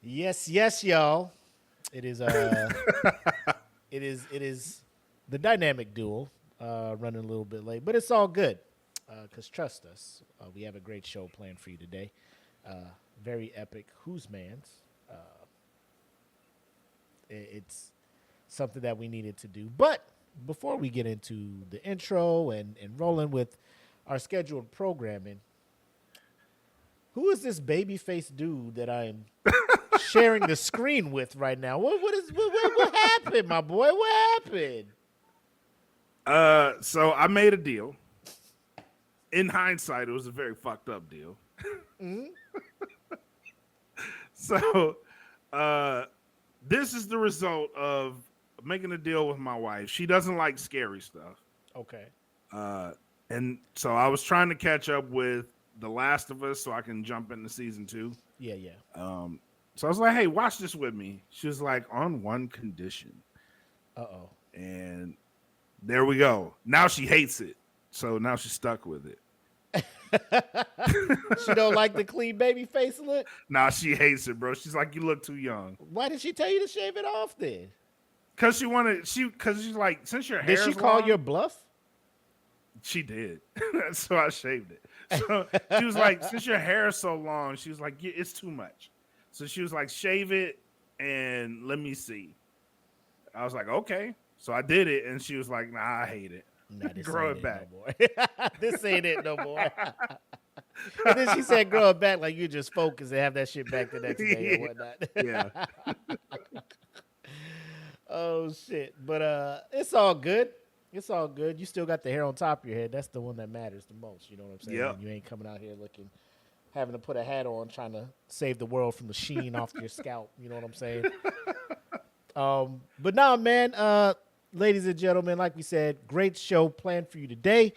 Yes, y'all. It is it is the dynamic duel running a little bit late, but it's all good. Cause trust us, we have a great show planned for you today. Very epic. Who's Man's? Uh, it's something that we needed to do. But before we get into the intro and rolling with our scheduled programming, who is this baby faced dude that I am sharing the screen with right now? What happened, my boy? What happened? So I made a deal. In hindsight, it was a very fucked up deal. Mm-hmm. So, this is the result of making a deal with my wife. She doesn't like scary stuff. Okay. And so I was trying to catch up with The Last of Us so I can jump into season 2. Yeah. So I was like, hey, watch this with me. She was like, on one condition. Uh-oh. And there we go. Now she hates it. So now she's stuck with it. She don't like the clean baby face look? Nah, she hates it, bro. She's like, you look too young. Why did she tell you to shave it off then? Cause she's like, since your hair Did she call long, your bluff? She did. So I shaved it. So she was like, since your hair is so long, she was like, yeah, it's too much. So she was like, shave it and let me see. I was like, okay. So I did it, and she was like, nah, I hate it. Nah, this Grow ain't it back. No more. This ain't it no more. And then she said, grow it back like you just focus and have that shit back the next day or whatnot. Yeah. Oh, shit. But it's all good. It's all good. You still got the hair on top of your head. That's the one that matters the most. You know what I'm saying? Yep. You ain't coming out here having to put a hat on trying to save the world from the sheen off your scalp. You know what I'm saying? But now, man, ladies and gentlemen, like we said, great show planned for you today.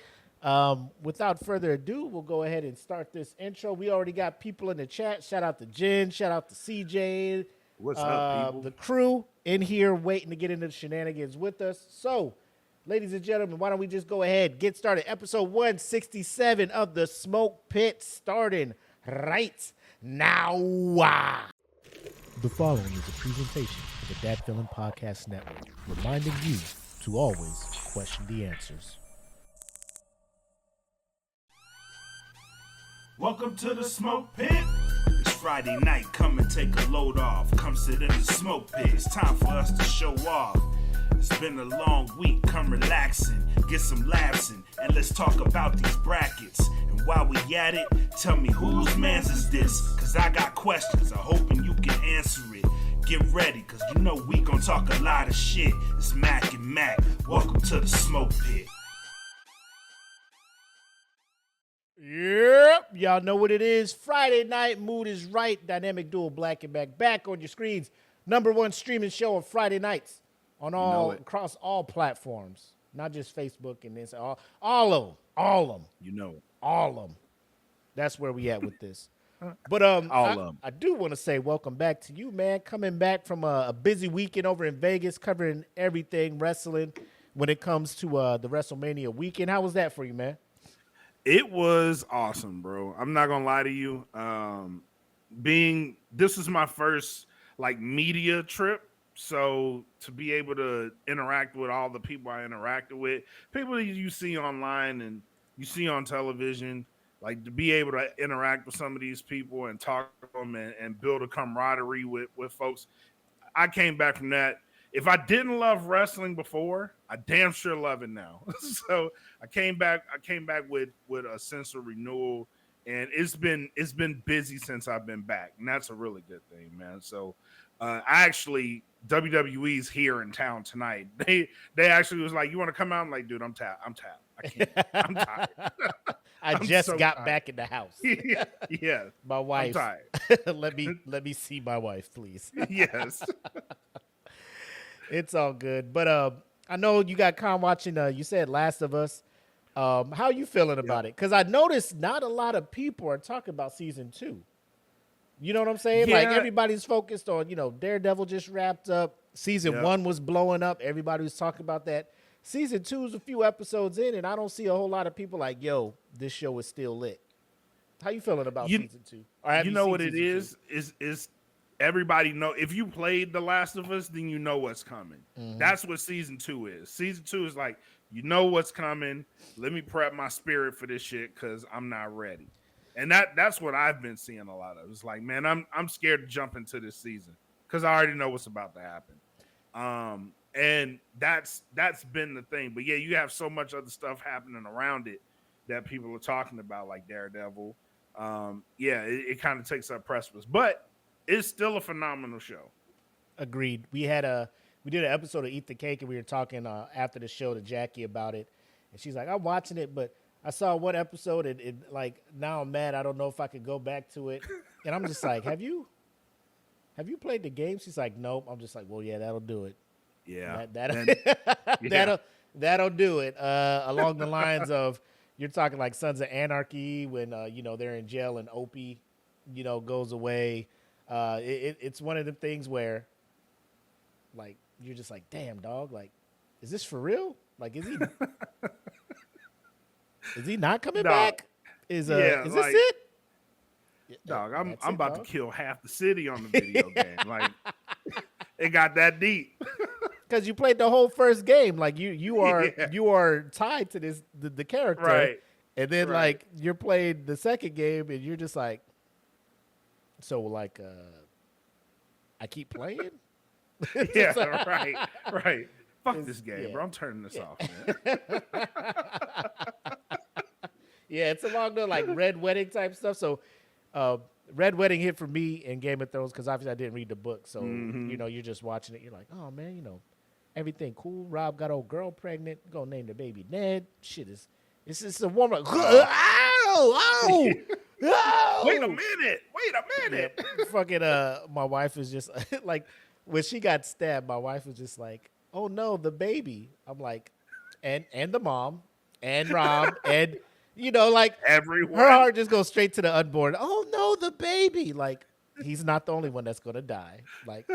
Without further ado, we'll go ahead and start this intro. We already got people in the chat. Shout out to Jen. Shout out to CJ. What's up, people? The crew in here waiting to get into the shenanigans with us. So, ladies and gentlemen, why don't we just go ahead, get started. Episode 167 of The Smoke Pit starting right now. The following is a presentation of the Dat Villain Podcast Network, reminding you to always question the answers. Welcome to the Smoke Pit. It's Friday night, come and take a load off. Come sit in the smoke pit, it's time for us to show off. It's been a long week, come relaxing, get some laughs in, and let's talk about these brackets. And while we at it, tell me whose man's is this? Cause I got questions, I'm hoping you can answer it. Get ready, cause you know we gon' talk a lot of shit. It's Mac and Mac, welcome to the Smoke Pit. Yep, y'all know what it is. Friday night, mood is right. Dynamic duel, Blak and Mac, back on your screens. #1 streaming show on Friday nights on across all platforms, not just Facebook and this. All of them. You know it. All of them. That's where we at with this. But I do want to say welcome back to you, man. Coming back from a busy weekend over in Vegas, covering everything wrestling when it comes to the WrestleMania weekend. How was that for you, man? It was awesome, bro. I'm not gonna lie to you. This is my first like media trip, so to be able to interact with all the people I interacted with, people that you see online and you see on television, like to be able to interact with some of these people and talk to them and build a camaraderie with folks. I came back from that. If I didn't love wrestling before, I damn sure love it now. So I came back with a sense of renewal, and it's been busy since I've been back, and that's a really good thing, man. So WWE's here in town tonight. They actually was like, you want to come out? I'm like, dude, I'm tapped. I can't. I'm tired. I just got back in the house. Yeah. My wife. I'm tired. let me see my wife, please. Yes. It's all good. But I know you got Con watching, you said Last of Us. How are you feeling about it? Because I noticed not a lot of people are talking about season 2. You know what I'm saying? Yeah. Like everybody's focused on, Daredevil just wrapped up. Season 1 was blowing up. Everybody was talking about that. Season 2 is a few episodes in, and I don't see a whole lot of people like, yo, this show is still lit. How you feeling about season 2? You know what it is everybody know if you played The Last of Us, then you know what's coming. Mhm. That's what season 2 is. Season 2 is like, you know what's coming. Let me prep my spirit for this shit because I'm not ready. And that's what I've been seeing a lot of. It's like, man, I'm scared to jump into this season because I already know what's about to happen. And that's been the thing. But yeah, you have so much other stuff happening around it that people are talking about, like Daredevil. It kind of takes up precedence, but it's still a phenomenal show. Agreed. We did an episode of Eat the Cake, and we were talking after the show to Jackie about it, and she's like, "I'm watching it, but I saw one episode, and like now I'm mad. I don't know if I could go back to it." And I'm just like, "Have you played the game?" She's like, "Nope." I'm just like, "Well, yeah, that'll do it. Yeah, that'll do it." Along the lines of you're talking like Sons of Anarchy when they're in jail and Opie, goes away. It's one of the things where, like, you're just like, damn, dog, like, is this for real? Like, is he not coming back? Is this it? Dog, I'm That's about dog. to kill half the city on the video game. Like, it got that deep. Because you played the whole first game, like you are tied to the character, Right? And then Right. like you're playing the second game, and you're just like, so like, I keep playing. Yeah, right. Fuck this game, bro. I'm turning this off, man. Yeah, it's along the like Red Wedding type stuff. So, Red Wedding hit for me in Game of Thrones because obviously I didn't read the book. So you're just watching it. You're like, oh man, everything cool. Rob got old girl pregnant. Gonna name the baby Ned. Shit it's just a warm up. Oh! Wait a minute. Yeah, fucking my wife is just like when she got stabbed, my wife was just like, oh no, the baby. I'm like, and the mom and Rob and like Everyone. her heart just goes straight to the unborn. Oh no, the baby. Like he's not the only one that's gonna die. Like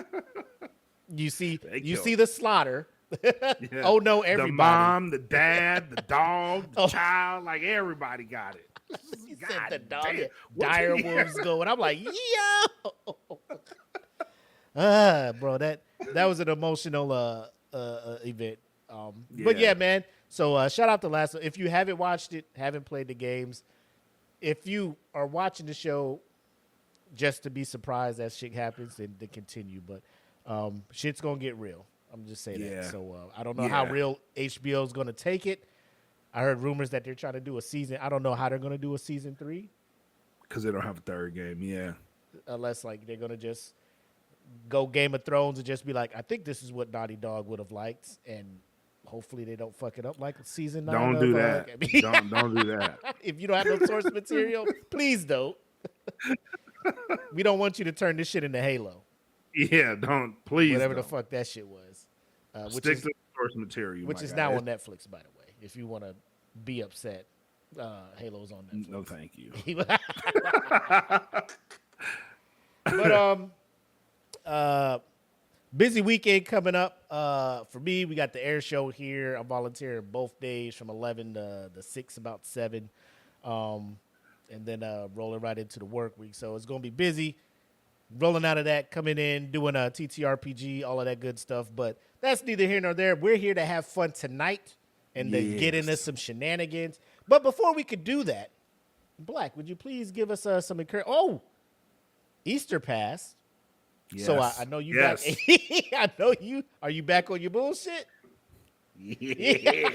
you see the slaughter. Yeah. Oh no, everybody. The mom, the dad, the dog, the child, like everybody got it. He God said the dog. damn. Yeah, What dire the- wolves going. I'm like, yo. Bro, that was an emotional event. But yeah, man. So shout out to Last. If you haven't watched it, haven't played the games, if you are watching the show just to be surprised that shit happens, then to continue. But shit's gonna get real. I'm just saying that. So I don't know how real HBO is gonna take it. I heard rumors that they're trying to do a season. I don't know how they're gonna do a season 3. Because they don't have a third game. Yeah. Unless like they're gonna just go Game of Thrones and just be like, I think this is what Naughty Dog would have liked, and hopefully they don't fuck it up like season 9. Don't do that. Don't do that. If you don't have no source material, please don't. We don't want you to turn this shit into Halo. Yeah, please. Whatever don't. the fuck that shit was. Stick to the source material. Which is now on Netflix, by the way. If you want to be upset, Halo's on Netflix. No, thank you. But busy weekend coming up. For me, we got the air show here. I'm volunteering both days from 11 to 6, about 7. And then rolling right into the work week. So it's going to be busy. Rolling out of that, coming in, doing a TTRPG, all of that good stuff. But that's neither here nor there. We're here to have fun tonight and to get into some shenanigans. But before we could do that, Blak, would you please give us some encouragement? Oh, Easter passed. Yes. So I know you back. I know you. Are you back on your bullshit? Yeah.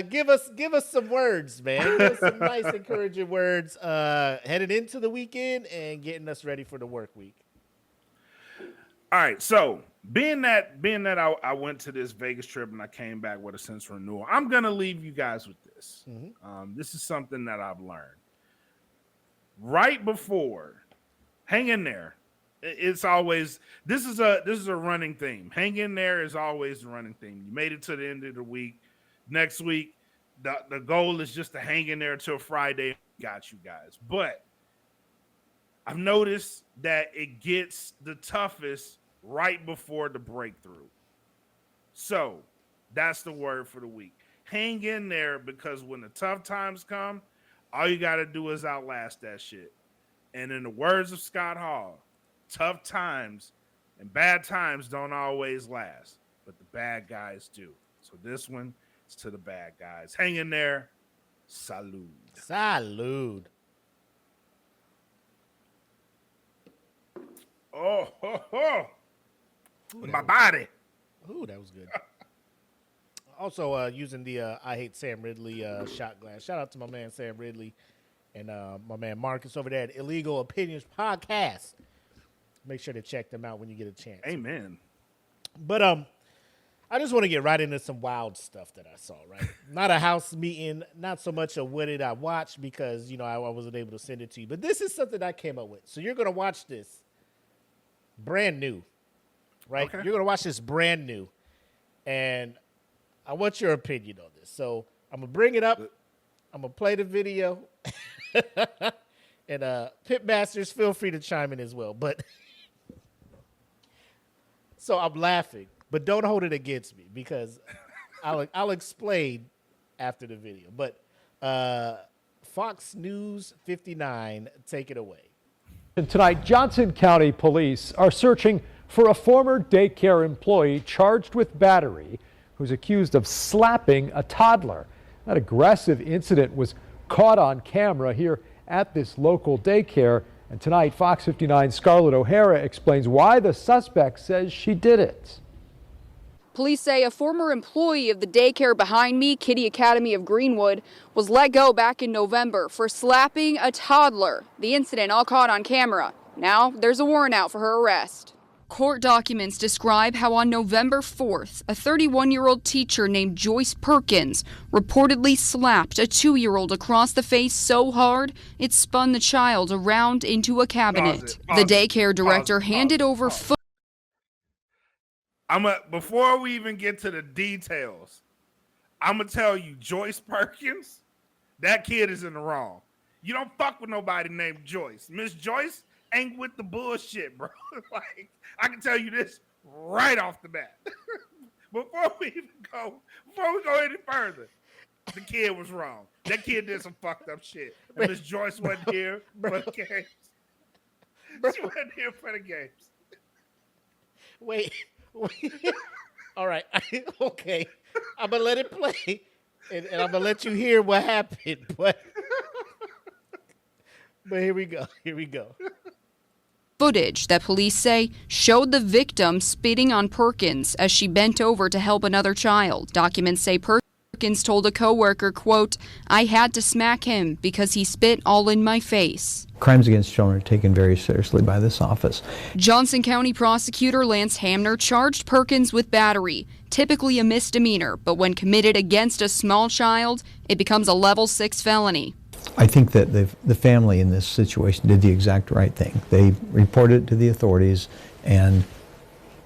Give us some words, man. Give us some nice, encouraging words headed into the weekend and getting us ready for the work week. All right, so being that I went to this Vegas trip and I came back with a sense of renewal, I'm gonna leave you guys with this. This is something that I've learned. Right before, hang in there. It's always this is a running theme. Hang in there is always the running theme. You made it to the end of the week. Next week, the goal is just to hang in there till Friday. Got you guys, but I've noticed that it gets the toughest right before the breakthrough. So that's the word for the week. Hang in there, because when the tough times come, all you got to do is outlast that shit. And in the words of Scott Hall, tough times and bad times don't always last, but the bad guys do. So this one is to the bad guys. Hang in there. Salud. Salud. Oh, ho, ho. My body. Ooh, that was good. Also, using the I Hate Sam Ridley shot glass. Shout out to my man Sam Ridley and my man Marcus over there at Illegal Opinions Podcast. Make sure to check them out when you get a chance. Amen. But I just want to get right into some wild stuff that I saw, right? Not a house meeting, not so much of what did I watch because, you know, I wasn't able to send it to you. But this is something I came up with. So you're going to watch this brand new, right? Okay. You're going to watch this brand new. And I want your opinion on this. So I'm going to bring it up. I'm going to play the video. And Pitmasters, feel free to chime in as well. But so I'm laughing, but don't hold it against me because I'll explain after the video. But Fox News 59, take it away. And tonight, Johnson County police are searching for a former daycare employee charged with battery who's accused of slapping a toddler. That aggressive incident was caught on camera here at this local daycare. And tonight, Fox 59's Scarlett O'Hara explains why the suspect says she did it. Police say a former employee of the daycare behind me, Kiddie Academy of Greenwood, was let go back in November for slapping a toddler. The incident all caught on camera. Now there's a warrant out for her arrest. Court documents describe how on November 4th, a 31-year-old teacher named Joyce Perkins reportedly slapped a 2-year-old across the face so hard it spun the child around into a cabinet. The daycare director handed over footage. Before we even get to the details, I'm gonna tell you, Joyce Perkins, that kid is in the wrong. You don't fuck with nobody named Joyce. Miss Joyce ain't with the bullshit, bro. Like, I can tell you this right off the bat. Before we go any further, the kid was wrong. That kid did some fucked up shit. And Miss Joyce wasn't here for the games. She wasn't here for the games. Wait. All right. Okay. I'm going to let it play. And I'm going to let you hear what happened. But here we go. Footage that police say showed the victim spitting on Perkins as she bent over to help another child. Documents say Perkins told a coworker, quote, "I had to smack him because he spit all in my face." Crimes against children are taken very seriously by this office. Johnson County prosecutor Lance Hamner charged Perkins with battery, typically a misdemeanor, but when committed against a small child, it becomes a level 6 felony. I think that the family in this situation did the exact right thing. They reported it to the authorities, and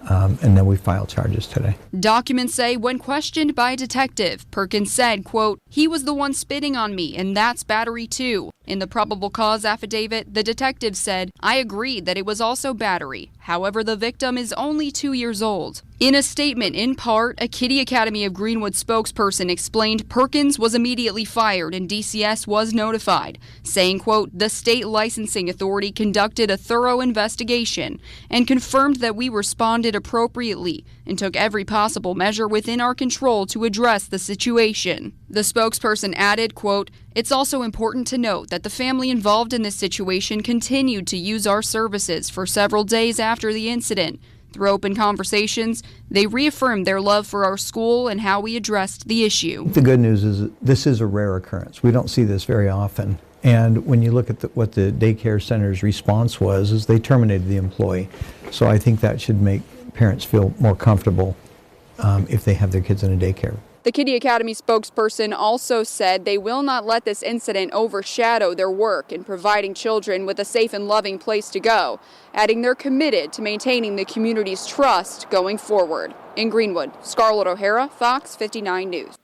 then we filed charges today. Documents say when questioned by a detective, Perkins said, quote, "He was the one spitting on me, and that's battery too." In the probable cause affidavit, the detective said, "I agreed that it was also battery. However, the victim is only 2 years old." In a statement, in part, a Kiddie Academy of Greenwood spokesperson explained Perkins was immediately fired and DCS was notified, saying, quote, "The state licensing authority conducted a thorough investigation and confirmed that we responded appropriately and took every possible measure within our control to address the situation." The spokesperson added, quote, "It's also important to note that the family involved in this situation continued to use our services for several days after the incident. Through open conversations, they reaffirmed their love for our school and how we addressed the issue." The good news is that this is a rare occurrence. We don't see this very often. And when you look at what the daycare center's response was, is they terminated the employee. So I think that should make parents feel more comfortable if they have their kids in a daycare. The Kiddie Academy spokesperson also said they will not let this incident overshadow their work in providing children with a safe and loving place to go, adding they're committed to maintaining the community's trust going forward. In Greenwood, Scarlett O'Hara, Fox 59 News.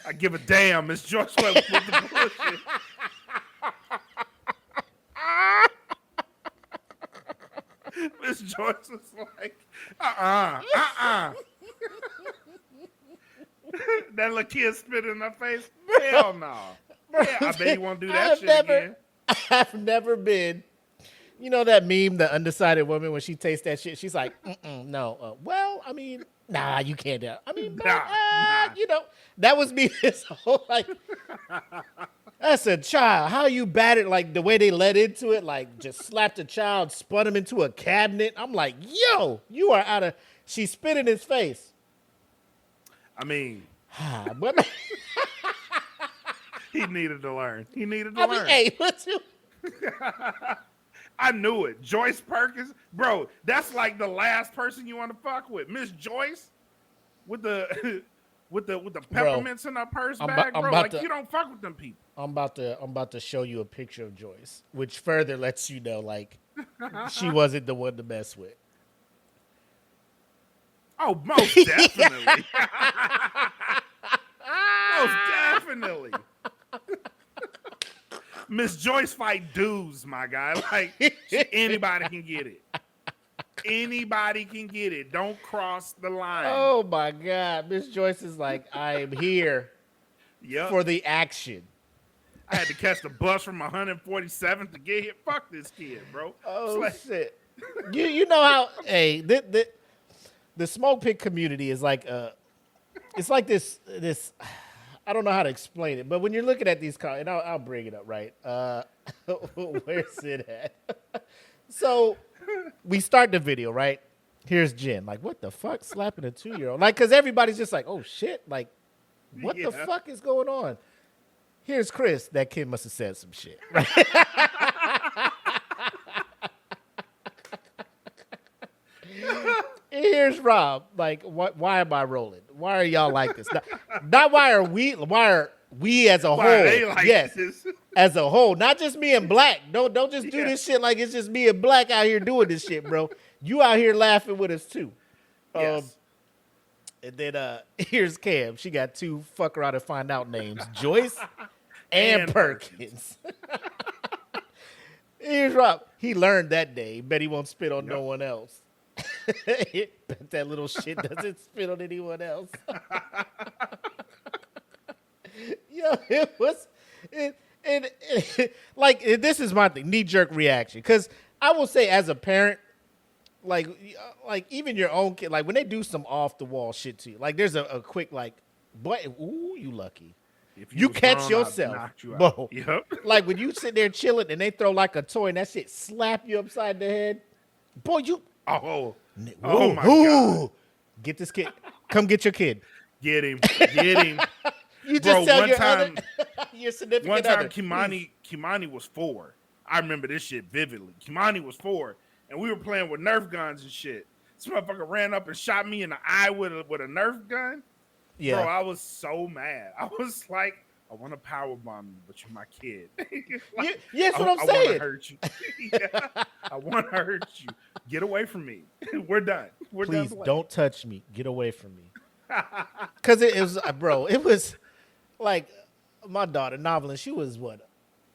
I give a damn. Miss Joyce went with the bullshit. Miss Joyce was like, That little kid spit in her face. Hell no. Yeah, I bet you won't do that again. I've never been. You know that meme, the undecided woman, when she tastes that shit, she's like, no. Well, I mean, nah, you can't do it. I mean, Nah. you know, that was me this whole, like, that's a child. How you batted, like, the way they let into it, like, just slapped a child, spun him into a cabinet. I'm like, yo, you are out of, she spit in his face. I mean, But, he needed to learn. He needed to I learn. mean, hey, let's do. I knew it. Joyce Perkins, bro. That's like the last person you want to fuck with, Miss Joyce, with the with the peppermints in her purse bag, bro. Like you don't fuck with them people. I'm about to show you a picture of Joyce, which further lets you know, like, she wasn't the one to mess with. Oh, most definitely. Most definitely. Miss Joyce fight dudes, my guy. Like, anybody can get it. Anybody can get it. Don't cross the line. Oh, my God. Miss Joyce is like, I am here for the action. I had to catch the bus from 147th to get here. Fuck this kid, bro. Oh, shit. You know how, hey, the smoke pit community is like, it's like this, I don't know how to explain it, but when you're looking at these cars, and I'll bring it up, right? Where's it at? So we start the video, right? Here's Jen. Like, what the fuck? Slapping a 2-year-old? Like, because everybody's just like, oh, shit. Like, what the fuck is going on? Here's Chris. That kid must have said some shit. Right? Here's Rob. Like, why am I rolling? Why are y'all like this? Not why are we as a whole? Like yes, this? as a whole, not just me and Blak. Don't just do this shit like it's just me and Blak out here doing this shit, bro. You out here laughing with us too. Yes. And then here's Cam. She got 2 fuck around and find out names: Joyce and Perkins. Here's Rob. He learned that day. Bet he won't spit on no one else. Bet that little shit doesn't spit on anyone else. Yo, it was, like, this is my thing, knee-jerk reaction. Because I will say, as a parent, like even your own kid, like, when they do some off-the-wall shit to you, like, there's a quick, like, boy, ooh, you lucky. If You was catch gone, yourself, I'd knock you out. bro. Yep. Like, when you sit there chilling and they throw, like, a toy and that shit slap you upside the head, boy, you... Oh Ooh, my God. Get this kid. Come get your kid. Get him. Get him. You just Bro, tell one your time- your significant One time, other. Kimani was 4. I remember this shit vividly. Kimani was 4, and we were playing with Nerf guns and shit. This motherfucker ran up and shot me in the eye with a Nerf gun. Yeah. Bro, I was so mad. I was like, I want to power bomb you, but you're my kid. Like, Yes, what I'm I saying. want to hurt you. Yeah, I want to hurt you. Get away from me. We're done. We're done. Please playing. don't touch me. Get away from me. Because it was, bro, it was like my daughter, Novelin, she was what,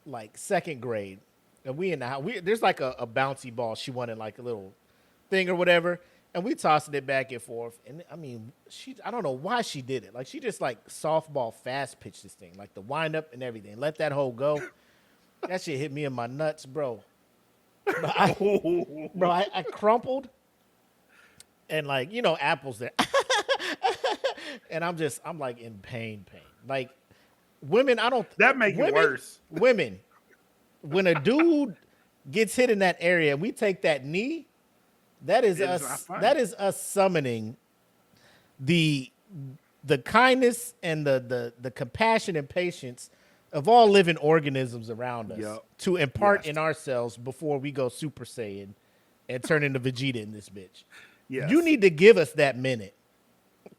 like 2nd grade. And we in the house. There's like a bouncy ball. She wanted like a little thing or whatever. And we tossing it back and forth. And I mean, I don't know why she did it. Like, she just like softball fast pitched this thing, like the wind up and everything. Let that hole go. That shit hit me in my nuts, bro. I crumpled. And like, you know, apples there. And I'm like in pain. Like, women, That make it worse. Women, when a dude gets hit in that area, we take that knee. That is It is us. not fun. That is us summoning the kindness and the compassion and patience of all living organisms around us Yep. to impart Yes. in ourselves before we go Super Saiyan and turn into Vegeta in this bitch. Yes. You need to give us that minute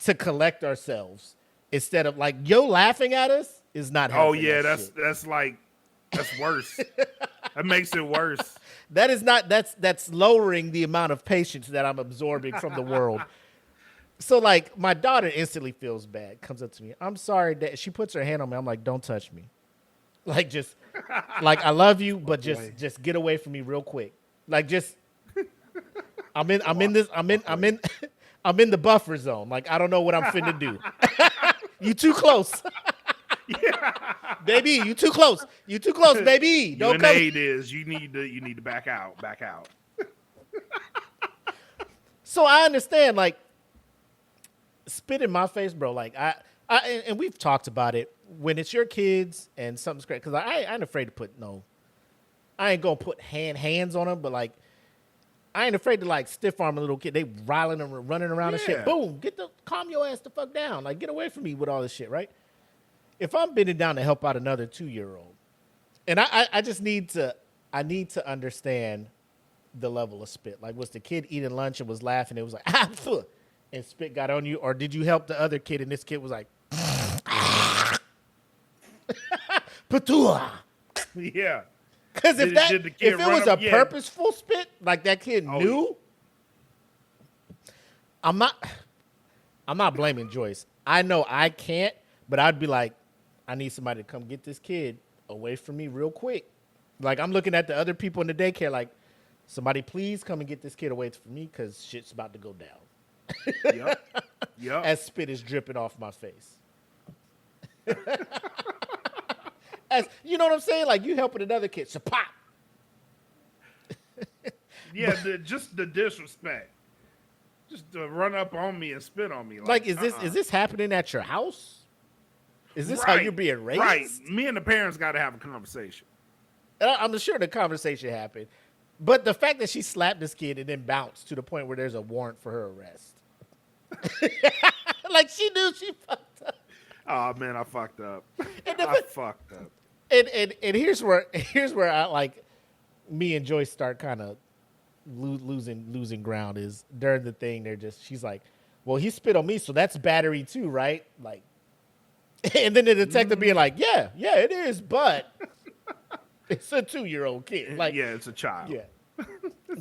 to collect ourselves instead of like, yo, laughing at us is not helping. Oh yeah, that shit. that's worse. That makes it worse. That is not, that's lowering the amount of patience that I'm absorbing from the world. So like, my daughter instantly feels bad, comes up to me. I'm sorry, Dad. She puts her hand on me. I'm like, don't touch me. Like, just like, I love you, but just get away from me real quick. Like, just I'm in the buffer zone. Like, I don't know what I'm finna do. You too close. Baby, you too close. You too close, baby. Don't come. is you need to back out. So I understand, like, spit in my face, bro. Like and we've talked about it when it's your kids and something's great. Because I ain't afraid to put I ain't gonna put hands on them, but like I ain't afraid to like stiff arm a little kid. They riling and running around and shit. Boom, calm your ass the fuck down. Like get away from me with all this shit, right? If I'm bending down to help out another 2-year-old, and I just need to understand the level of spit. Like, was the kid eating lunch and was laughing? It was like, and spit got on you, or did you help the other kid and this kid was like, patua? Yeah. Because if it was a purposeful spit, like that kid knew, I'm not blaming Joyce. I know I can't, but I'd be like, I need somebody to come get this kid away from me real quick. Like I'm looking at the other people in the daycare like, somebody please come and get this kid away from me because shit's about to go down. Yep. As spit is dripping off my face. As you know what I'm saying? Like you helping another kid. So pop. Yeah, just the disrespect. Just to run up on me and spit on me. Like is this happening at your house? Is this how you're being raised? Right. Me and the parents got to have a conversation. I'm sure the conversation happened. But the fact that she slapped this kid and then bounced to the point where there's a warrant for her arrest. Like she knew she fucked up. Oh man, I fucked up. Fucked up. And here's where I like me and Joyce start kind of losing ground is during the thing she's like, well, he spit on me, so that's battery too, right? Like, and then the detective being like, yeah, it is, but it's a 2-year-old kid. Like, yeah, it's a child. Yeah.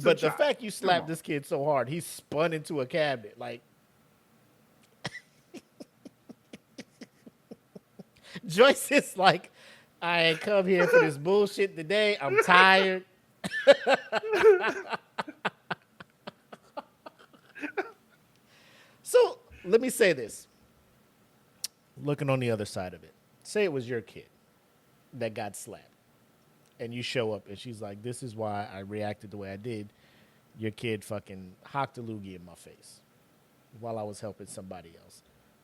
But the fact you slapped this kid so hard, he spun into a cabinet. Like, Joyce is like, I ain't come here for this bullshit today. I'm tired. So let me say this. Looking on the other side of it. Say it was your kid that got slapped. And you show up and she's like, this is why I reacted the way I did. Your kid fucking hocked a loogie in my face while I was helping somebody else.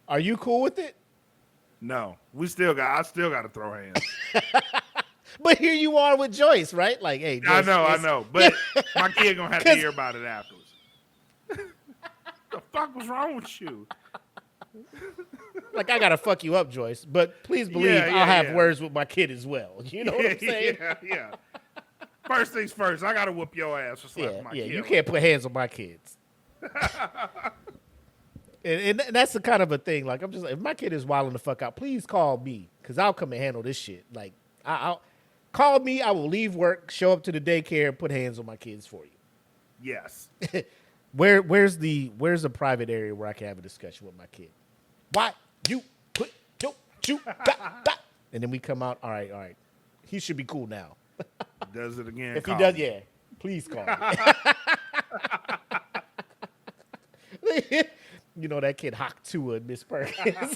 Are you cool with it? No. I still got to throw hands. But here you are with Joyce, right? Like, hey, Joyce, I know. But my kid gonna have to hear about it afterwards. The fuck was wrong with you? Like, I gotta fuck you up, Joyce. But please believe I'll have words with my kid as well. You know what I'm saying? Yeah. First things first, I gotta whoop your ass for slapping my kid. You can't put hands on my kids. and that's the kind of a thing. Like, I'm just like, if my kid is wilding the fuck out, please call me, because I'll come and handle this shit. Like, I'll call me. I will leave work, show up to the daycare, and put hands on my kids for you. Yes. Where's the private area where I can have a discussion with my kid? Why you put your shoe back? And then we come out. All right. He should be cool now. Does it again? If he does, please call me. You know that kid hocked to and Miss Perkins.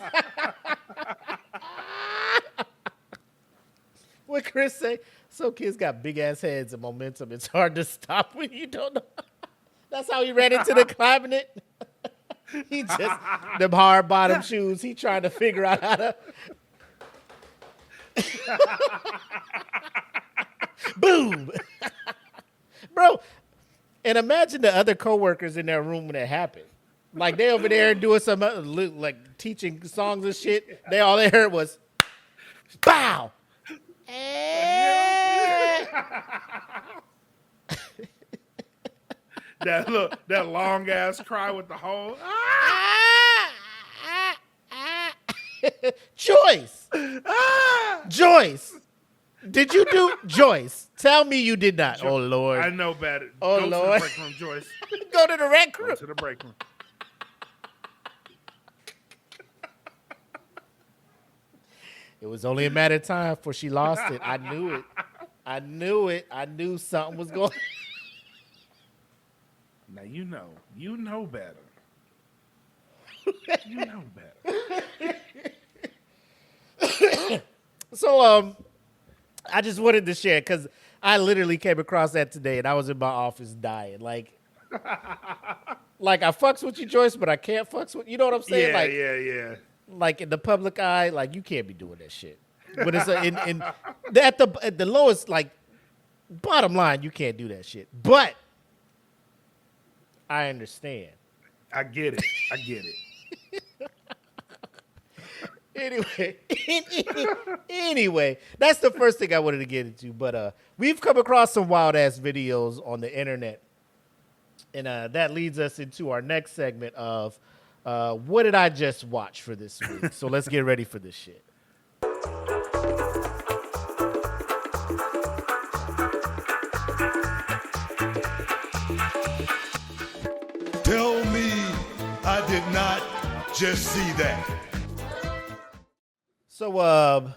What Chris say? Some kids got big ass heads and momentum. It's hard to stop when you don't know. That's how he ran into the cabinet. He just them hard bottom shoes. He trying to figure out how to. Boom, bro. And imagine the other coworkers in their room when it happened. Like they over there doing some like teaching songs and shit. All they heard was, "Bow." That long ass cry with the whole Joyce. Joyce. Did you do Joyce? Tell me you did not. Oh Lord. I know better. Oh Go Lord. To the break room, Joyce. Go to the rec room. Go to the break room. It was only a matter of time before she lost it. I knew it. I knew something was going. Now you know better. You know better. So I just wanted to share because I literally came across that today, and I was in my office dying. Like I fucks with you, Joyce, but I can't fucks with you. Know what I'm saying? Yeah. Like in the public eye, like you can't be doing that shit. But it's at the lowest, like bottom line, you can't do that shit. But I understand. I get it. Anyway, that's the first thing I wanted to get into. But we've come across some wild ass videos on the internet, and that leads us into our next segment of what did I just watch for this week? So let's get ready for this shit. Tell me I did not just see that. So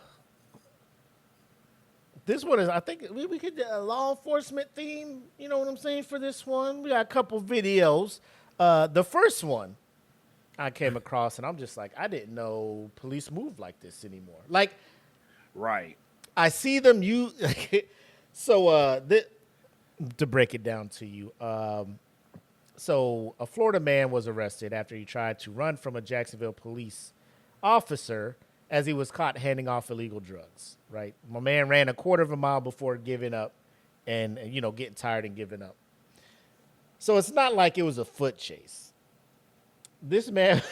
this one is, I think we could do a law enforcement theme, you know what I'm saying, for this one. We got a couple videos. The first one I came across, and I'm just like, I didn't know police move like this anymore. Like, Right. I see them use. So to break it down to you, so a Florida man was arrested after he tried to run from a Jacksonville police officer as he was caught handing off illegal drugs, right? My man ran a quarter of a mile before giving up and getting tired and giving up. So it's not like it was a foot chase. This man,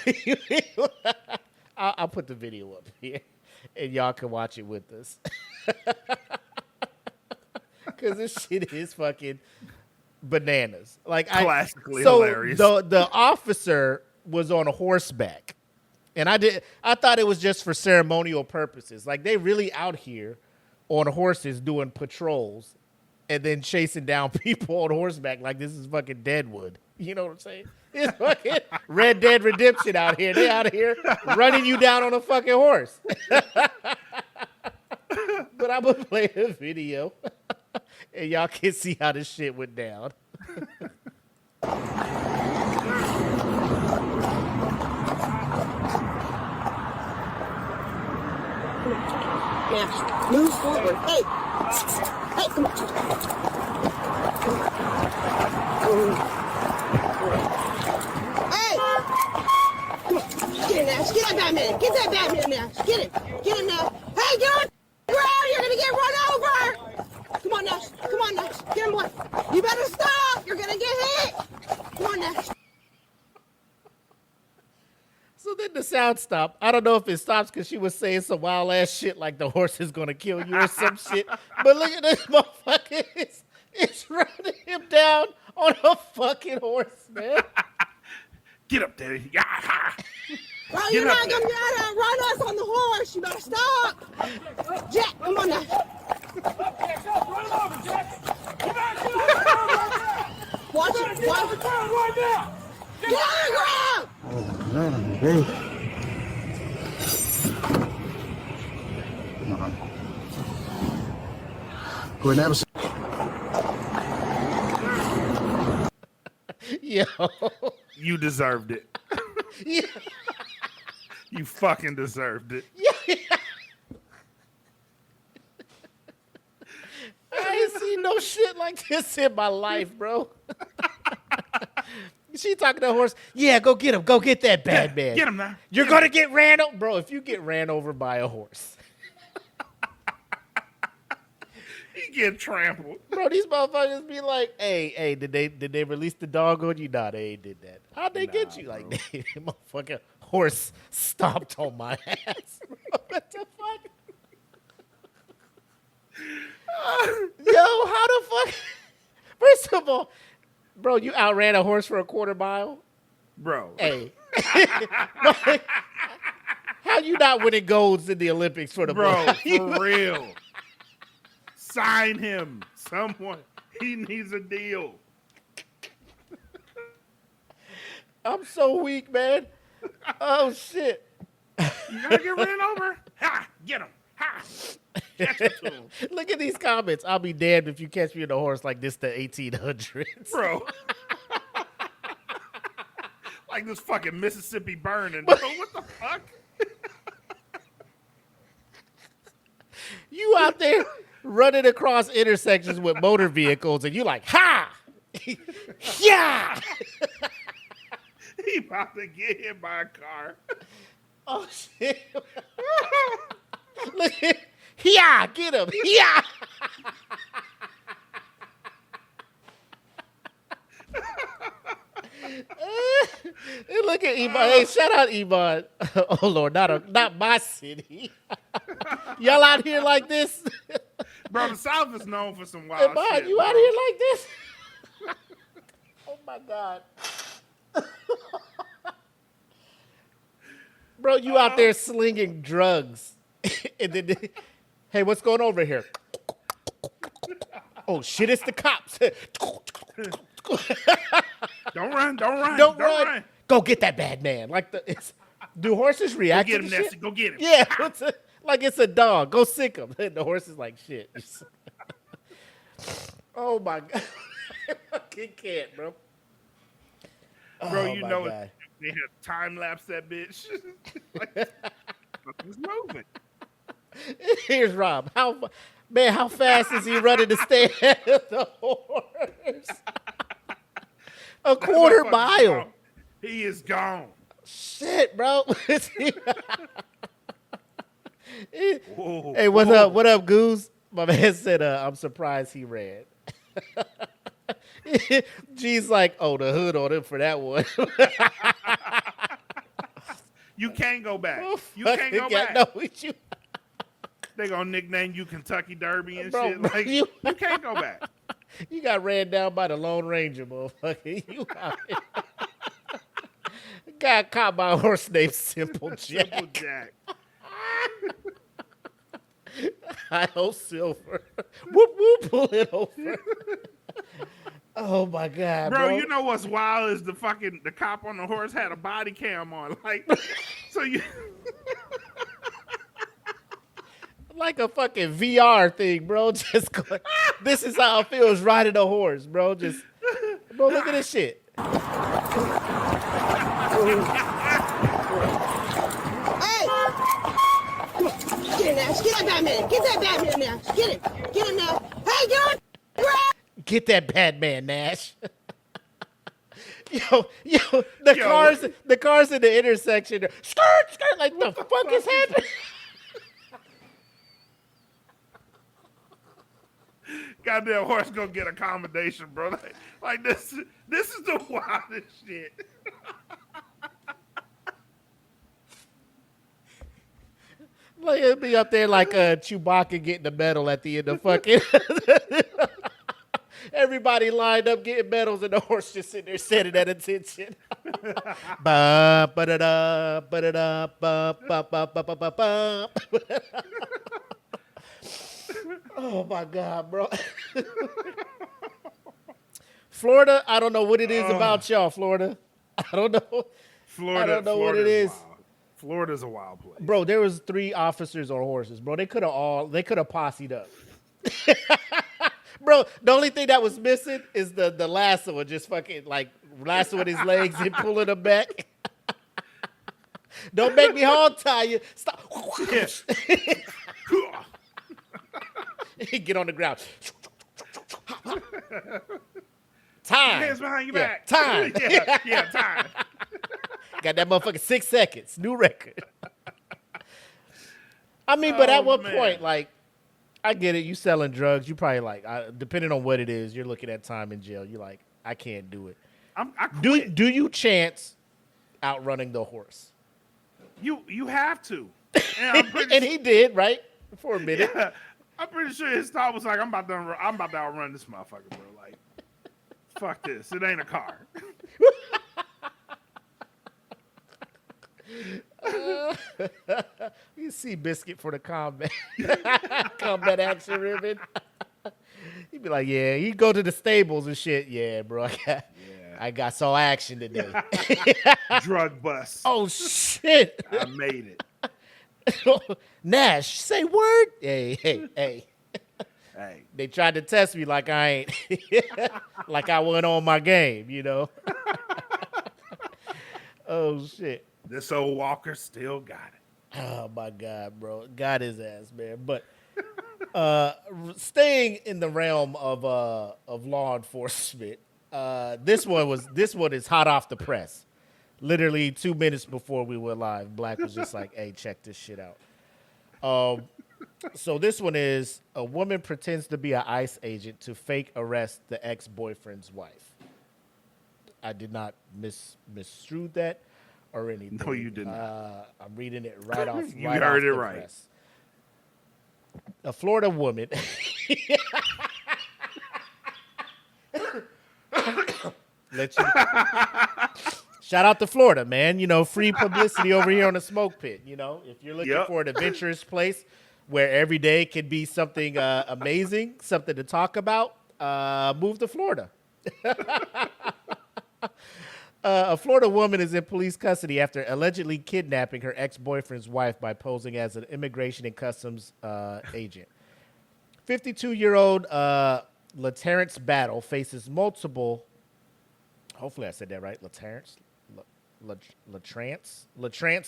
I'll put the video up here and y'all can watch it with us. Because this shit is fucking bananas. Like Classically hilarious. The officer was on a horseback. And I thought it was just for ceremonial purposes. Like they really out here on horses doing patrols and then chasing down people on horseback like this is fucking Deadwood. You know what I'm saying? It's fucking Red Dead Redemption out here. They out here running you down on a fucking horse. But I'm going to play a video and y'all can see how this shit went down. Now, move forward. Hey, come on. Hey, come on. Get him now. Get that Batman. Get that Batman now. Get him now. Hey, get on the ground. You're gonna get run over. Come on now. Get him, boy. You better stop. You're gonna get hit. Come on now. So then the sound stopped. I don't know if it stops because she was saying some wild ass shit like the horse is going to kill you or some shit. But look at this motherfucker. It's running him down on a fucking horse, man. Get up, Daddy. Yeah. Bro, you're not going to be able to run us on the horse. You better stop. Jack, come on now. Run over, Jack. Get back. Watch it. Watch it. Right now. Get on the ground. Go ahead and have a Yo. You deserved it. Yeah. You fucking deserved it. I ain't seen no shit like this in my life, bro. She talking to the horse. Yeah, go get him. Go get that bad man. Get him now. You're going to get ran over. Bro, if you get ran over by a horse. He get trampled. Bro, these motherfuckers be like, hey, did they release the dog on you? Nah, they ain't did that. How'd they get you? Like, they motherfucking horse stomped on my ass. Bro, what the fuck? Yo, how the fuck? First of all, bro, you outran a horse for a quarter mile? Bro. Hey. How you not winning golds in the Olympics for the Bro, for real. Sign him. Someone. He needs a deal. I'm so weak, man. Oh, shit. You gotta get ran over. Ha! Get him. Ha! Catch him to him. Look at these comments. I'll be damned if you catch me on a horse like this the 1800s. Bro. Like this fucking Mississippi burning. Bro, what the fuck? You out there running across intersections with motor vehicles, and you like, ha! Yeah! He about to get hit by a car. Oh, shit. Look at yeah, get him. Yeah. And look at Ebon. Hey, shout out Ebon. Oh Lord, not my city. Y'all out here like this? Bro, the South is known for some wild Ebon, shit. you bro. out here like this? Oh my God. Bro, you out there slinging drugs. And then, hey, what's going on over here? Oh shit, it's the cops. Don't run. Don't run. Go get that bad man. Do horses react Go to get him, the shit? Nessie. Go get him. Yeah, like it's a dog. Go sick him. And the horse is like, shit. Oh my God. I fucking can't, bro. Bro, Oh, you my know God. they have time lapse that bitch. Like, nothing's moving. Here's Rob. How fast is he running to stay ahead of the horse? A quarter That motherfucker's mile. gone. He is gone. Shit, bro. Whoa. Hey, what's Whoa. up? What up, Goose? My man said, I'm surprised he ran. G's like, oh, the hood on him for that one. You can't go back. Oh, You can't go fucking back. no, you, They gonna nickname you Kentucky Derby and Bro, shit. bro, Like you- you can't go back. you got ran down by the Lone Ranger, motherfucker. You out here. Got caught by a horse named Simple Jack. Simple Jack. I hope Silver. Whoop, whoop, pull it over. Oh, my God, bro. Bro, you know what's wild is the cop on the horse had a body cam on. Like, so you Like a fucking VR thing, bro. Just going, this is how it feels riding a horse, bro. Just, bro, look at this shit. Hey! Come on. Get in there. Get that Batman. Get that Batman now. Get him. Get him now. Hey, get on. Grab. Get that bad man, Nash. The cars in the intersection. Are, skirt. Like the fuck is happening? goddamn horse gonna get accommodation, bro. Like this is the wildest shit. Like it'll be up there like Chewbacca getting the medal at the end of fucking. Everybody lined up getting medals, and the horse just sitting there setting at attention. Ba ba da da ba da da ba ba ba ba ba ba ba. Oh my God, bro! Florida, I don't know what it is about y'all, Florida. I don't know. Florida, I don't know what it Florida's is. wild. Florida's a wild place. Bro, there was 3 officers on horses, bro. They could have posse'd up. Bro, the only thing that was missing is the lasso and just fucking like lassoing his legs and pulling them back. Don't make me hog tie you. Stop. Get on the ground. Time. Hands behind your Yeah, back. time. yeah, time. Got that motherfucker 6 seconds. New record. I mean, but at what man. point, like, I get it. You selling drugs. You probably like, depending on what it is, you're looking at time in jail. You're like, I can't do it. I quit. Do you chance outrunning the horse? You have to. And I'm pretty And he did, right? For a minute. yeah, I'm pretty sure his thought was like, I'm about to outrun this motherfucker, bro. Like, fuck this. It ain't a car. You see Biscuit for the combat action ribbon. He'd be like, yeah, he'd go to the stables and shit. Yeah, bro, I got saw action today. Drug bust. Oh shit. I made it. Nash, say word. Hey. Hey. They tried to test me like I ain't like I wasn't on my game, you know. Oh shit. This old Walker still got it. Oh my God, bro. Got his ass, man. But Staying in the realm of law enforcement, this one is hot off the press. Literally 2 minutes before we went live, Blak was just like, "Hey, check this shit out." So this one is a woman pretends to be an ICE agent to fake arrest the ex-boyfriend's wife. I did not misstrued that or anything. No, you didn't. I'm reading it right off. You right heard off it the right. press. A Florida woman. Shout out to Florida, man. You know, free publicity over here on the Smoke Pit. You know, if you're looking for an adventurous place where every day could be something amazing, something to talk about, move to Florida. A Florida woman is in police custody after allegedly kidnapping her ex-boyfriend's wife by posing as an immigration and customs agent. 52-year-old LaTerrence Battle faces multiple. Hopefully I said that right. LaTrance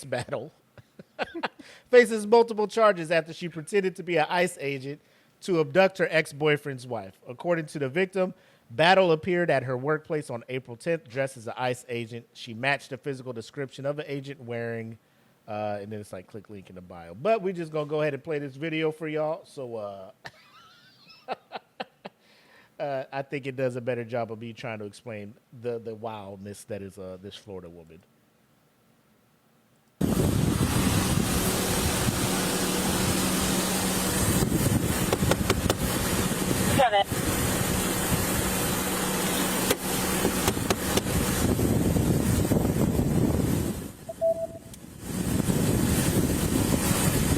Battle faces multiple charges after she pretended to be an ICE agent to abduct her ex-boyfriend's wife. According to the victim, Battle appeared at her workplace on April 10th dressed as an ICE agent. She matched the physical description of an agent wearing, and then it's like click link in the bio. But we're just going to go ahead and play this video for y'all. So I think it does a better job of me trying to explain the wildness that is this Florida woman.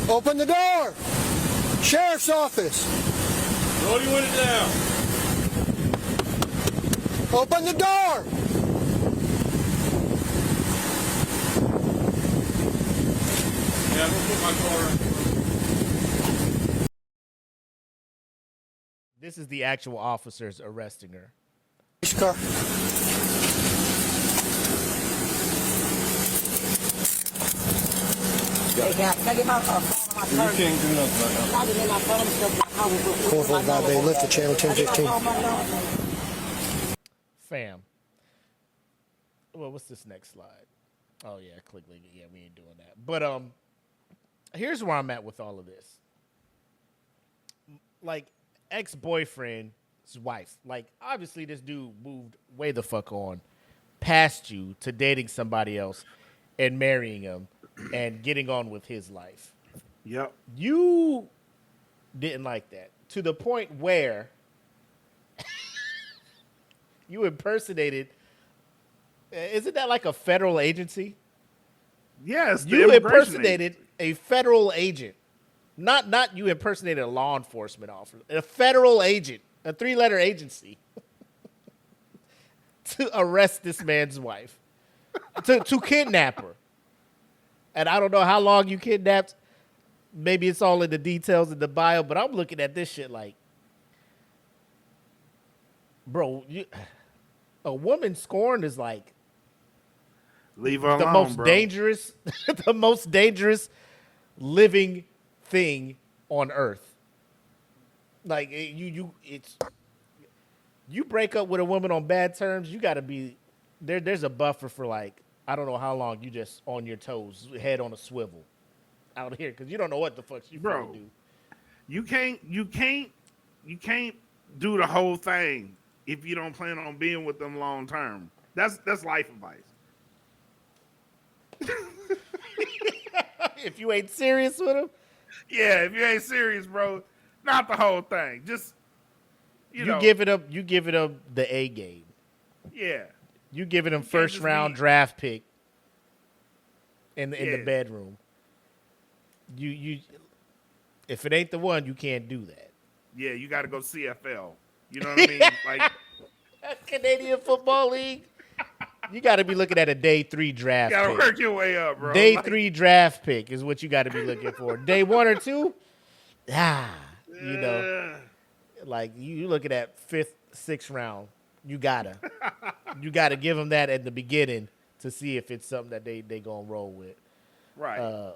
Open the door! Sheriff's office! Roll your window down. Open the door! Yeah, I'm gonna put my car in. This is the actual officers arresting her. Police car. You can't do nothing right now. Corporal God Bay, lift the channel 1015. Fam. Well, what's this next slide? Oh yeah, click link. Yeah, we ain't doing that. But here's where I'm at with all of this. Like, ex-boyfriend's wife. Like, obviously this dude moved way the fuck on past you to dating somebody else and marrying him and getting on with his life. Yep. You didn't like that to the point where you impersonated. Isn't that like a federal agency? Yes. You impersonated a federal agent. Not you impersonated a law enforcement officer. A federal agent, a 3-letter agency, to arrest this man's wife, to kidnap her. And I don't know how long you kidnapped. Maybe it's all in the details in the bio, but I'm looking at this shit like, bro, a woman scorned is like leave her alone, the most bro. dangerous, the most dangerous living thing on earth. Like you break up with a woman on bad terms, you got to be there. There's a buffer for like, I don't know how long you just on your toes, head on a swivel out here, because you don't know what the fuck you Bro, do. You can't do the whole thing if you don't plan on being with them long term. That's life advice. If you ain't serious with him, yeah, if you ain't serious, bro, not the whole thing. Just you know, give it up. You give it up the A game. Yeah, you giving him first round draft pick in the bedroom. You if it ain't the one, you can't do that. Yeah, you got to go CFL. You know what I mean? Like Canadian Football League. You got to be looking at a day 3 draft. You got to pick. work your way up, bro. Day 3 draft pick is what you got to be looking for. Day 1 or 2, you know, like you looking at 5th, 6th round. You gotta give them that at the beginning to see if it's something that they gonna roll with. Right.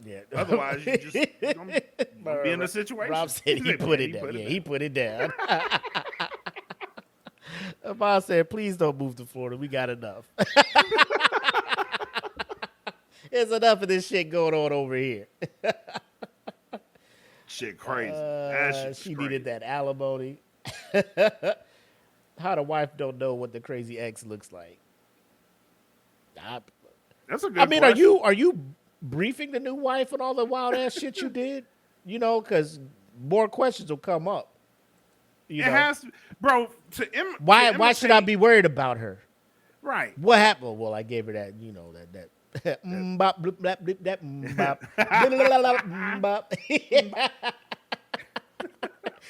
Yeah. Otherwise, you just gonna be in a situation. Rob said he put it down. Yeah, he put it down. Bob said, please don't move to Florida. We got enough. There's enough of this shit going on over here. Shit crazy. That shit's she crazy. needed that alimony. How the wife don't know what the crazy ex looks like. That's a good I mean, question. are you briefing the new wife on all the wild ass shit you did? You know, because more questions will come up. You It know? has to, bro. Why should I be worried about her? Right. What happened? Well, I gave her that, you know, that bop, bloop, blap, bloop, that bop, bop.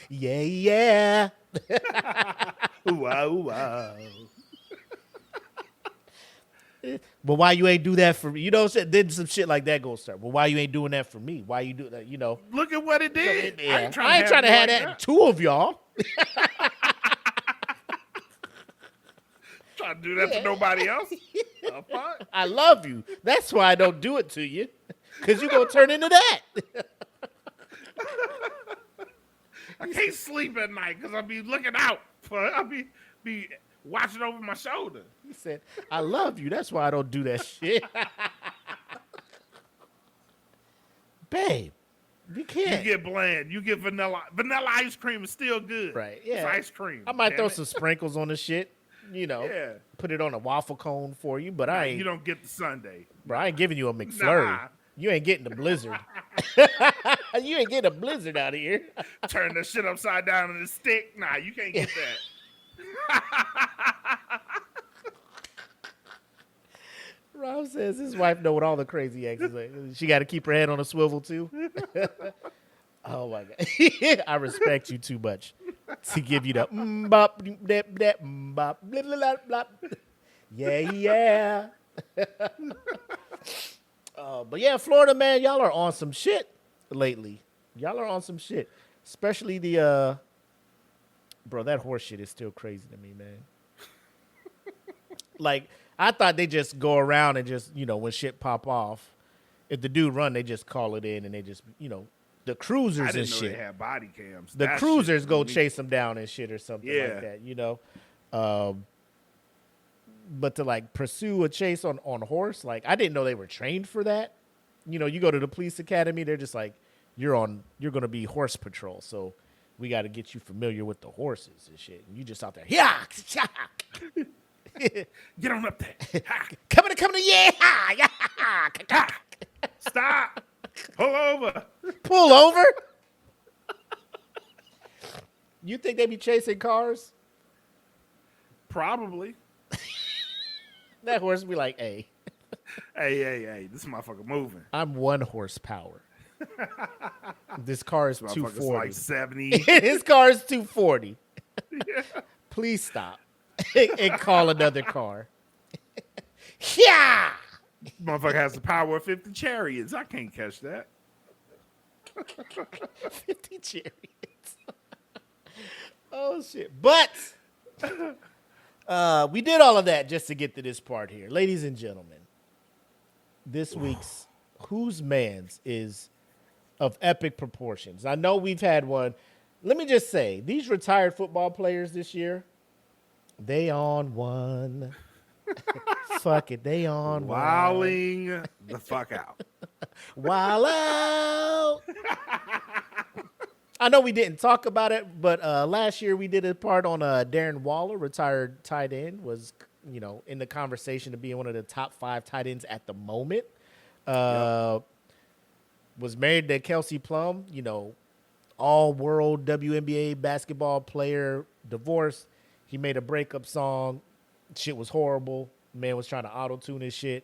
Yeah. Wow. But why you ain't do that for me? You know, then some shit like that go start. Well, why you ain't doing that for me? Why you do that? You know. Look at what it did. Yeah. I ain't trying to have that. Two of y'all. Trying to do that to nobody else. Fuck? I love you. That's why I don't do it to you. Because you're going to turn into that. I can't sleep at night because I'll be looking out. I'll be watching over my shoulder. He said, I love you. That's why I don't do that shit. Babe, you can't. You get bland. You get vanilla. Vanilla ice cream is still good. Right, yeah. It's ice cream. I might damn throw it. some sprinkles on the shit. You know, Yeah. put it on a waffle cone for you, but I ain't. You don't get the sundae. Bro, I ain't giving you a McFlurry. Nah. You ain't getting the blizzard. You ain't getting a blizzard out of here. Turn that shit upside down in the stick. Nah, you can't get that. Rob says his wife know what all the crazy exes are. She got to keep her head on a swivel too. Oh my god, I respect you too much to give you the bop, that bop, blah, blah, blah, blah. Yeah. But yeah, Florida, man, y'all are on some shit lately. Y'all are on some shit, especially the bro. That horse shit is still crazy to me, man. Like, I thought they just go around and just, you know, when shit pop off, if the dude run, they just call it in and they just, you know, the cruisers I and didn't know shit. they had body cams. The That cruisers shit go was chase them down and shit or something like that, you know. But to like pursue a chase on horse, like I didn't know they were trained for that. You know, you go to the police academy, they're just like, you're gonna be horse patrol, so we got to get you familiar with the horses and shit. And you just out there, yeah, Get on up there. coming to, yeah. Stop. Pull over. Pull over. You think they be chasing cars? Probably. That horse be like, hey. Hey, this motherfucker moving. I'm 1 horsepower. This car is This motherfucker's 240. like 70. His car is 240. Please stop and call another car. Yeah. Motherfucker has the power of 50 chariots. I can't catch that. 50 chariots. Oh shit! But we did all of that just to get to this part here, ladies and gentlemen. This week's Whose Man's is of epic proportions. I know we've had one. Let me just say, these retired football players this year, they on one. Fuck it, they on one. Wilding the fuck out. Wild out. I know we didn't talk about it, but last year we did a part on Darren Waller, retired tight end, was, you know, in the conversation to being one of the top 5 tight ends at the moment. Was married to Kelsey Plum, you know, all-world WNBA basketball player, divorced. He made a breakup song. Shit was horrible. Man was trying to auto-tune his shit.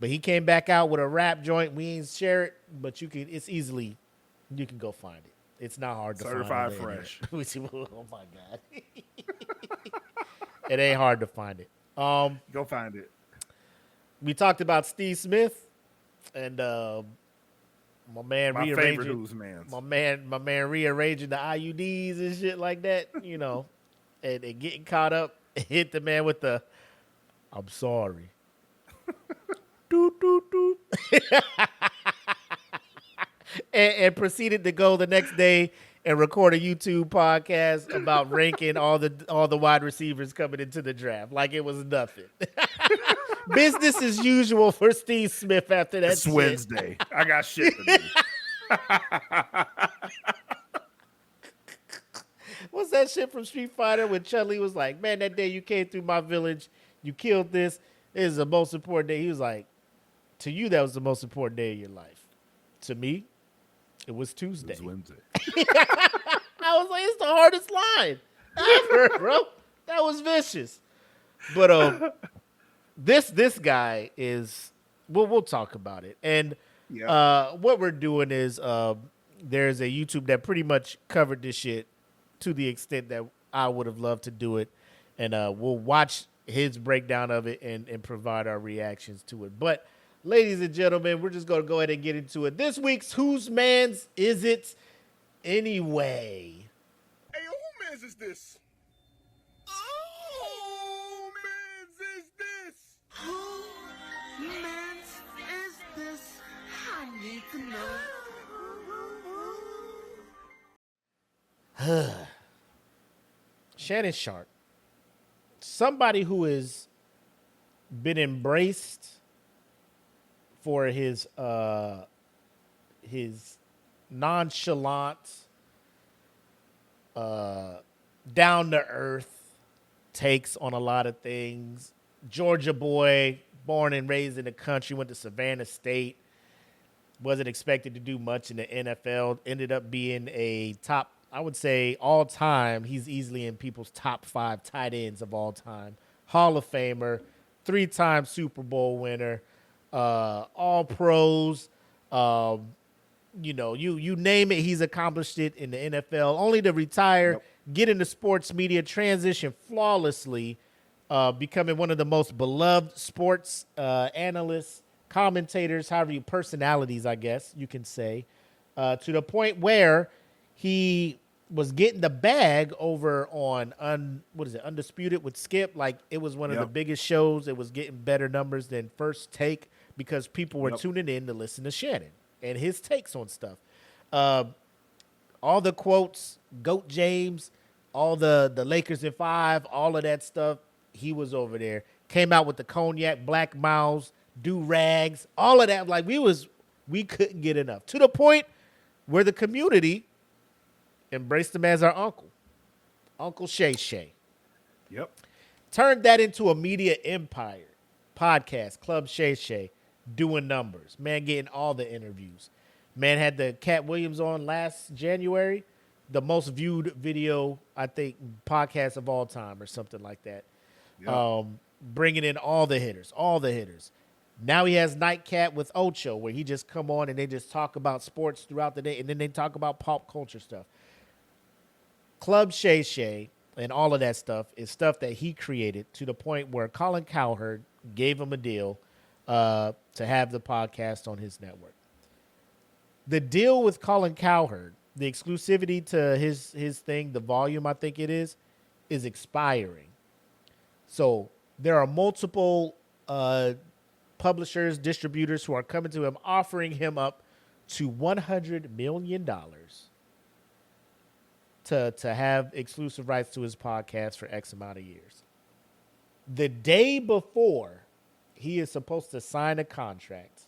But he came back out with a rap joint. We ain't share it, but you can go find it. It's not hard to Certified find. fresh. Oh my God. It ain't hard to find it. Go find it. We talked about Steve Smith and my man My rearranging favorite Who's Man's. my man rearranging the IUDs and shit like that, you know, and getting caught up, hit the man with the I'm sorry. Doot, doot, doot. and proceeded to go the next day and record a YouTube podcast about ranking all the wide receivers coming into the draft like it was nothing. Business as usual for Steve Smith after that. It's Wednesday. I got shit to do. What's that shit from Street Fighter when Chun-Li was like, man, that day you came through my village, you killed this. It is the most important day. He was like, to you, that was the most important day of your life. To me, it was Tuesday. It was Wednesday. I was like, it's the hardest line ever, bro. That was vicious. But this guy is, we'll talk about it. And what we're doing is there's a YouTube that pretty much covered this shit to the extent that I would have loved to do it. And we'll watch his breakdown of it and provide our reactions to it. But ladies and gentlemen, we're just going to go ahead and get into it. This week's Whose Man's Is It Anyway? Hey, who man's is this? Oh, man's is this? Who man's is this? I need to know. Shannon Sharpe, somebody who has been embraced for his nonchalant, down to earth takes on a lot of things. Georgia boy, born and raised in the country, went to Savannah State. Wasn't expected to do much in the NFL. Ended up being a top, I would say, all time. He's easily in people's top 5 tight ends of all time. Hall of Famer, 3-time Super Bowl winner, all pros. You know, you name it, he's accomplished it in the NFL. Only to retire, get into sports media, transition flawlessly, becoming one of the most beloved sports analysts, commentators, personalities, I guess you can say, to the point where he was getting the bag over on Undisputed with Skip. Like, it was one of the biggest shows. It was getting better numbers than First Take because people were tuning in to listen to Shannon and his takes on stuff. All the quotes, Goat James, all the Lakers in 5, all of that stuff, he was over there. Came out with the cognac, black mouths, do-rags, all of that. Like, we couldn't get enough. To the point where the community embraced him as our uncle. Uncle Shay Shay. Yep. Turned that into a media empire. Podcast, Club Shay Shay, doing numbers. Man getting all the interviews. Man had the Cat Williams on last January. The most viewed video, I think, podcast of all time or something like that. Yep. Bringing in all the hitters. Now he has Nightcat with Ocho, where he just come on and they just talk about sports throughout the day, and then they talk about pop culture stuff. Club Shay Shay and all of that stuff is stuff that he created to the point where Colin Cowherd gave him a deal to have the podcast on his network. The deal with Colin Cowherd, the exclusivity to his thing, the volume I think it is expiring. So there are multiple publishers, distributors who are coming to him, offering him up to $100 million to have exclusive rights to his podcast for X amount of years. The day before he is supposed to sign a contract,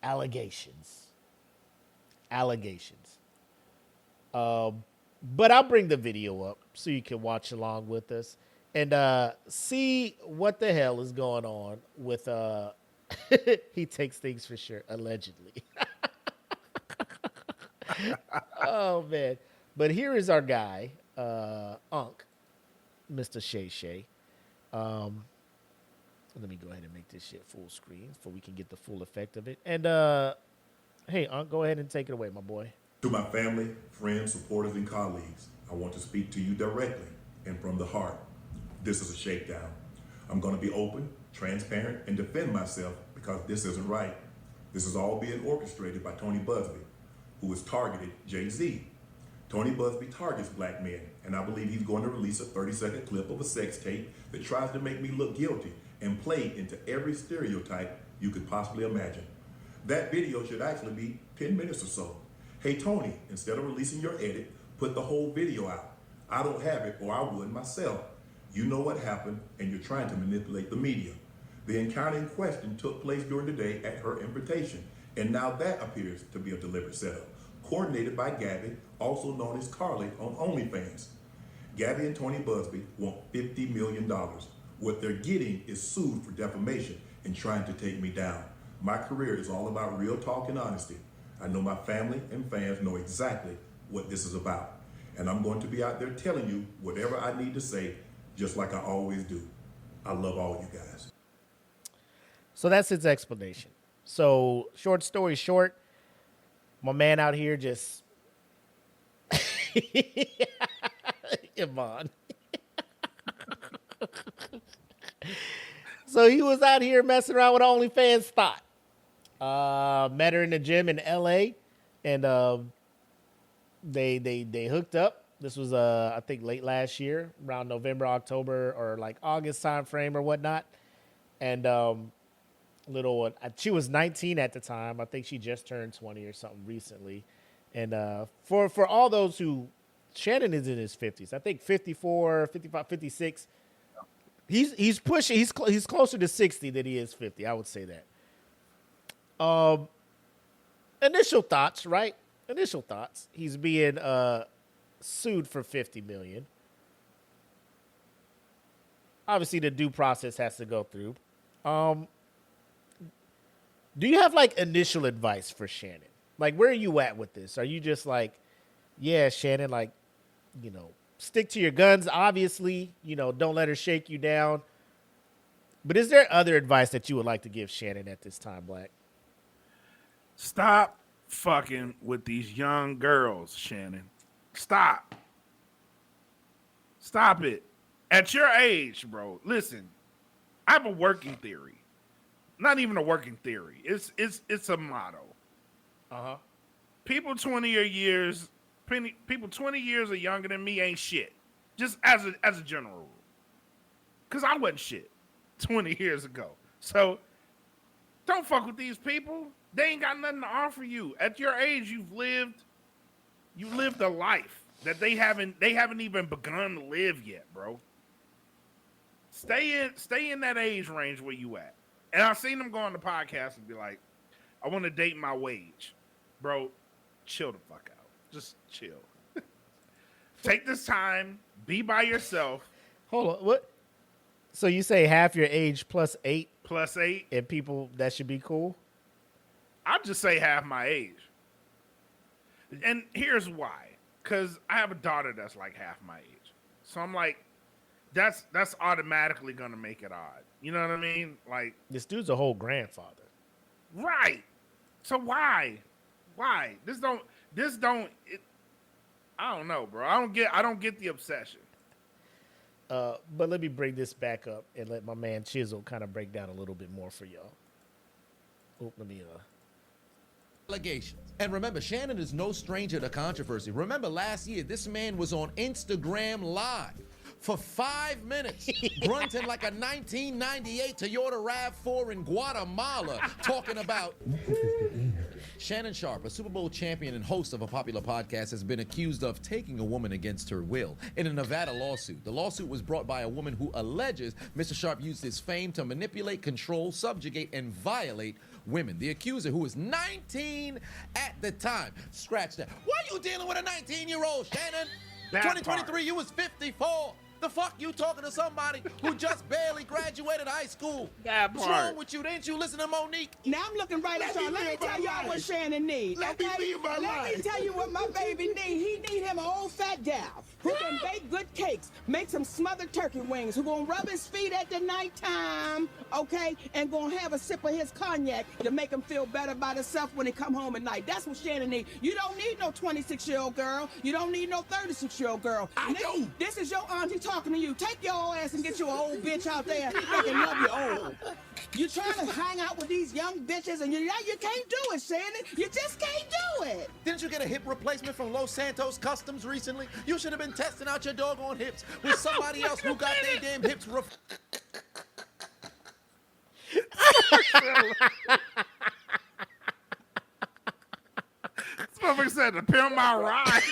allegations. But I'll bring the video up so you can watch along with us and see what the hell is going on with he takes things for sure, allegedly. Oh, man. But here is our guy, Unc, Mr. Shay Shay. Let me go ahead and make this shit full screen so we can get the full effect of it. And, hey, Unc, go ahead and take it away, my boy. To my family, friends, supporters, and colleagues, I want to speak to you directly and from the heart. This is a shakedown. I'm going to be open, transparent, and defend myself because this isn't right. This is all being orchestrated by Tony Busby, who has targeted Jay-Z. Tony Busby targets black men, and I believe he's going to release a 30-second clip of a sex tape that tries to make me look guilty and play into every stereotype you could possibly imagine. That video should actually be 10 minutes or so. Hey Tony, instead of releasing your edit, put the whole video out. I don't have it, or I would myself. You know what happened, and you're trying to manipulate the media. The encounter in question took place during the day at her invitation, and now that appears to be a deliberate setup, coordinated by Gabby, also known as Carly on OnlyFans. Gabby and Tony Busby want $50 million. What they're getting is sued for defamation and trying to take me down. My career is all about real talk and honesty. I know my family and fans know exactly what this is about. And I'm going to be out there telling you whatever I need to say, just like I always do. I love all you guys. So that's his explanation. So short story short, my man out here just Iman. So he was out here messing around with OnlyFans thought. Met her in the gym in LA, and they hooked up. This was I think late last year, around November, October, or like August time frame or whatnot. And she was 19 at the time. I think she just turned 20 or something recently. And for all those who, Shannon is in his 50s. I think 54, 55, 56. He's pushing. He's closer to 60 than he is 50. I would say that. Initial thoughts, right? Initial thoughts. He's being sued for $50 million. Obviously, the due process has to go through. Do you have like initial advice for Shannon? Like, where are you at with this? Are you just like, yeah, Shannon, like, stick to your guns, obviously, don't let her shake you down. But is there other advice that you would like to give Shannon at this time, Blak? Stop fucking with these young girls, Shannon. Stop. Stop it. At your age, bro, listen, I have a working theory. Not even a working theory. It's a motto. Uh-huh. People 20 years or younger than me ain't shit. Just as a general rule. Because I wasn't shit 20 years ago. So don't fuck with these people. They ain't got nothing to offer you. At your age, you lived a life that they haven't even begun to live yet, bro. Stay in that age range where you at. And I've seen them go on the podcast and be like, I want to date my wage. Bro, chill the fuck out. Just chill. Take this time. Be by yourself. Hold on. What? So you say half your age plus 8? Plus 8. And people, that should be cool? I'd just say half my age. And here's why. Because I have a daughter that's like half my age. So I'm like, that's automatically going to make it odd. You know what I mean? Like, this dude's a whole grandfather. Right. So why? I don't know, bro. I don't get the obsession. But let me bring this back up and let my man Chisel kind of break down a little bit more for y'all. Oh, let me allegations. And remember, Shannon is no stranger to controversy. Remember last year, this man was on Instagram Live for 5 minutes, grunting like a 1998 Toyota RAV4 in Guatemala, talking about... Shannon Sharpe, a Super Bowl champion and host of a popular podcast, has been accused of taking a woman against her will in a Nevada lawsuit. The lawsuit was brought by a woman who alleges Mr. Sharpe used his fame to manipulate, control, subjugate, and violate women. The accuser, who was 19 at the time, scratch that. Why are you dealing with a 19-year-old, Shannon? 2023, you was 54. The fuck you talking to somebody who just barely graduated high school? What's wrong with you? Didn't you listen to Monique? Now I'm looking right at y'all. Let me tell y'all what Shannon needs. Let me tell you what my baby needs. He need him an old fat gal who can bake good cakes, make some smothered turkey wings, who gonna rub his feet at the nighttime, okay, and gonna have a sip of his cognac to make him feel better about himself when he come home at night. That's what Shannon needs. You don't need no 26-year-old girl. You don't need no 36-year-old girl. This is your auntie talking to you. Take your old ass and get you an old bitch out there that can love you old. You trying to hang out with these young bitches and you can't do it, Shannon. You just can't do it. Didn't you get a hip replacement from Los Santos Customs recently? You should have been testing out your doggone hips with somebody else who got their damn hips Motherfucker said to pimp my ride.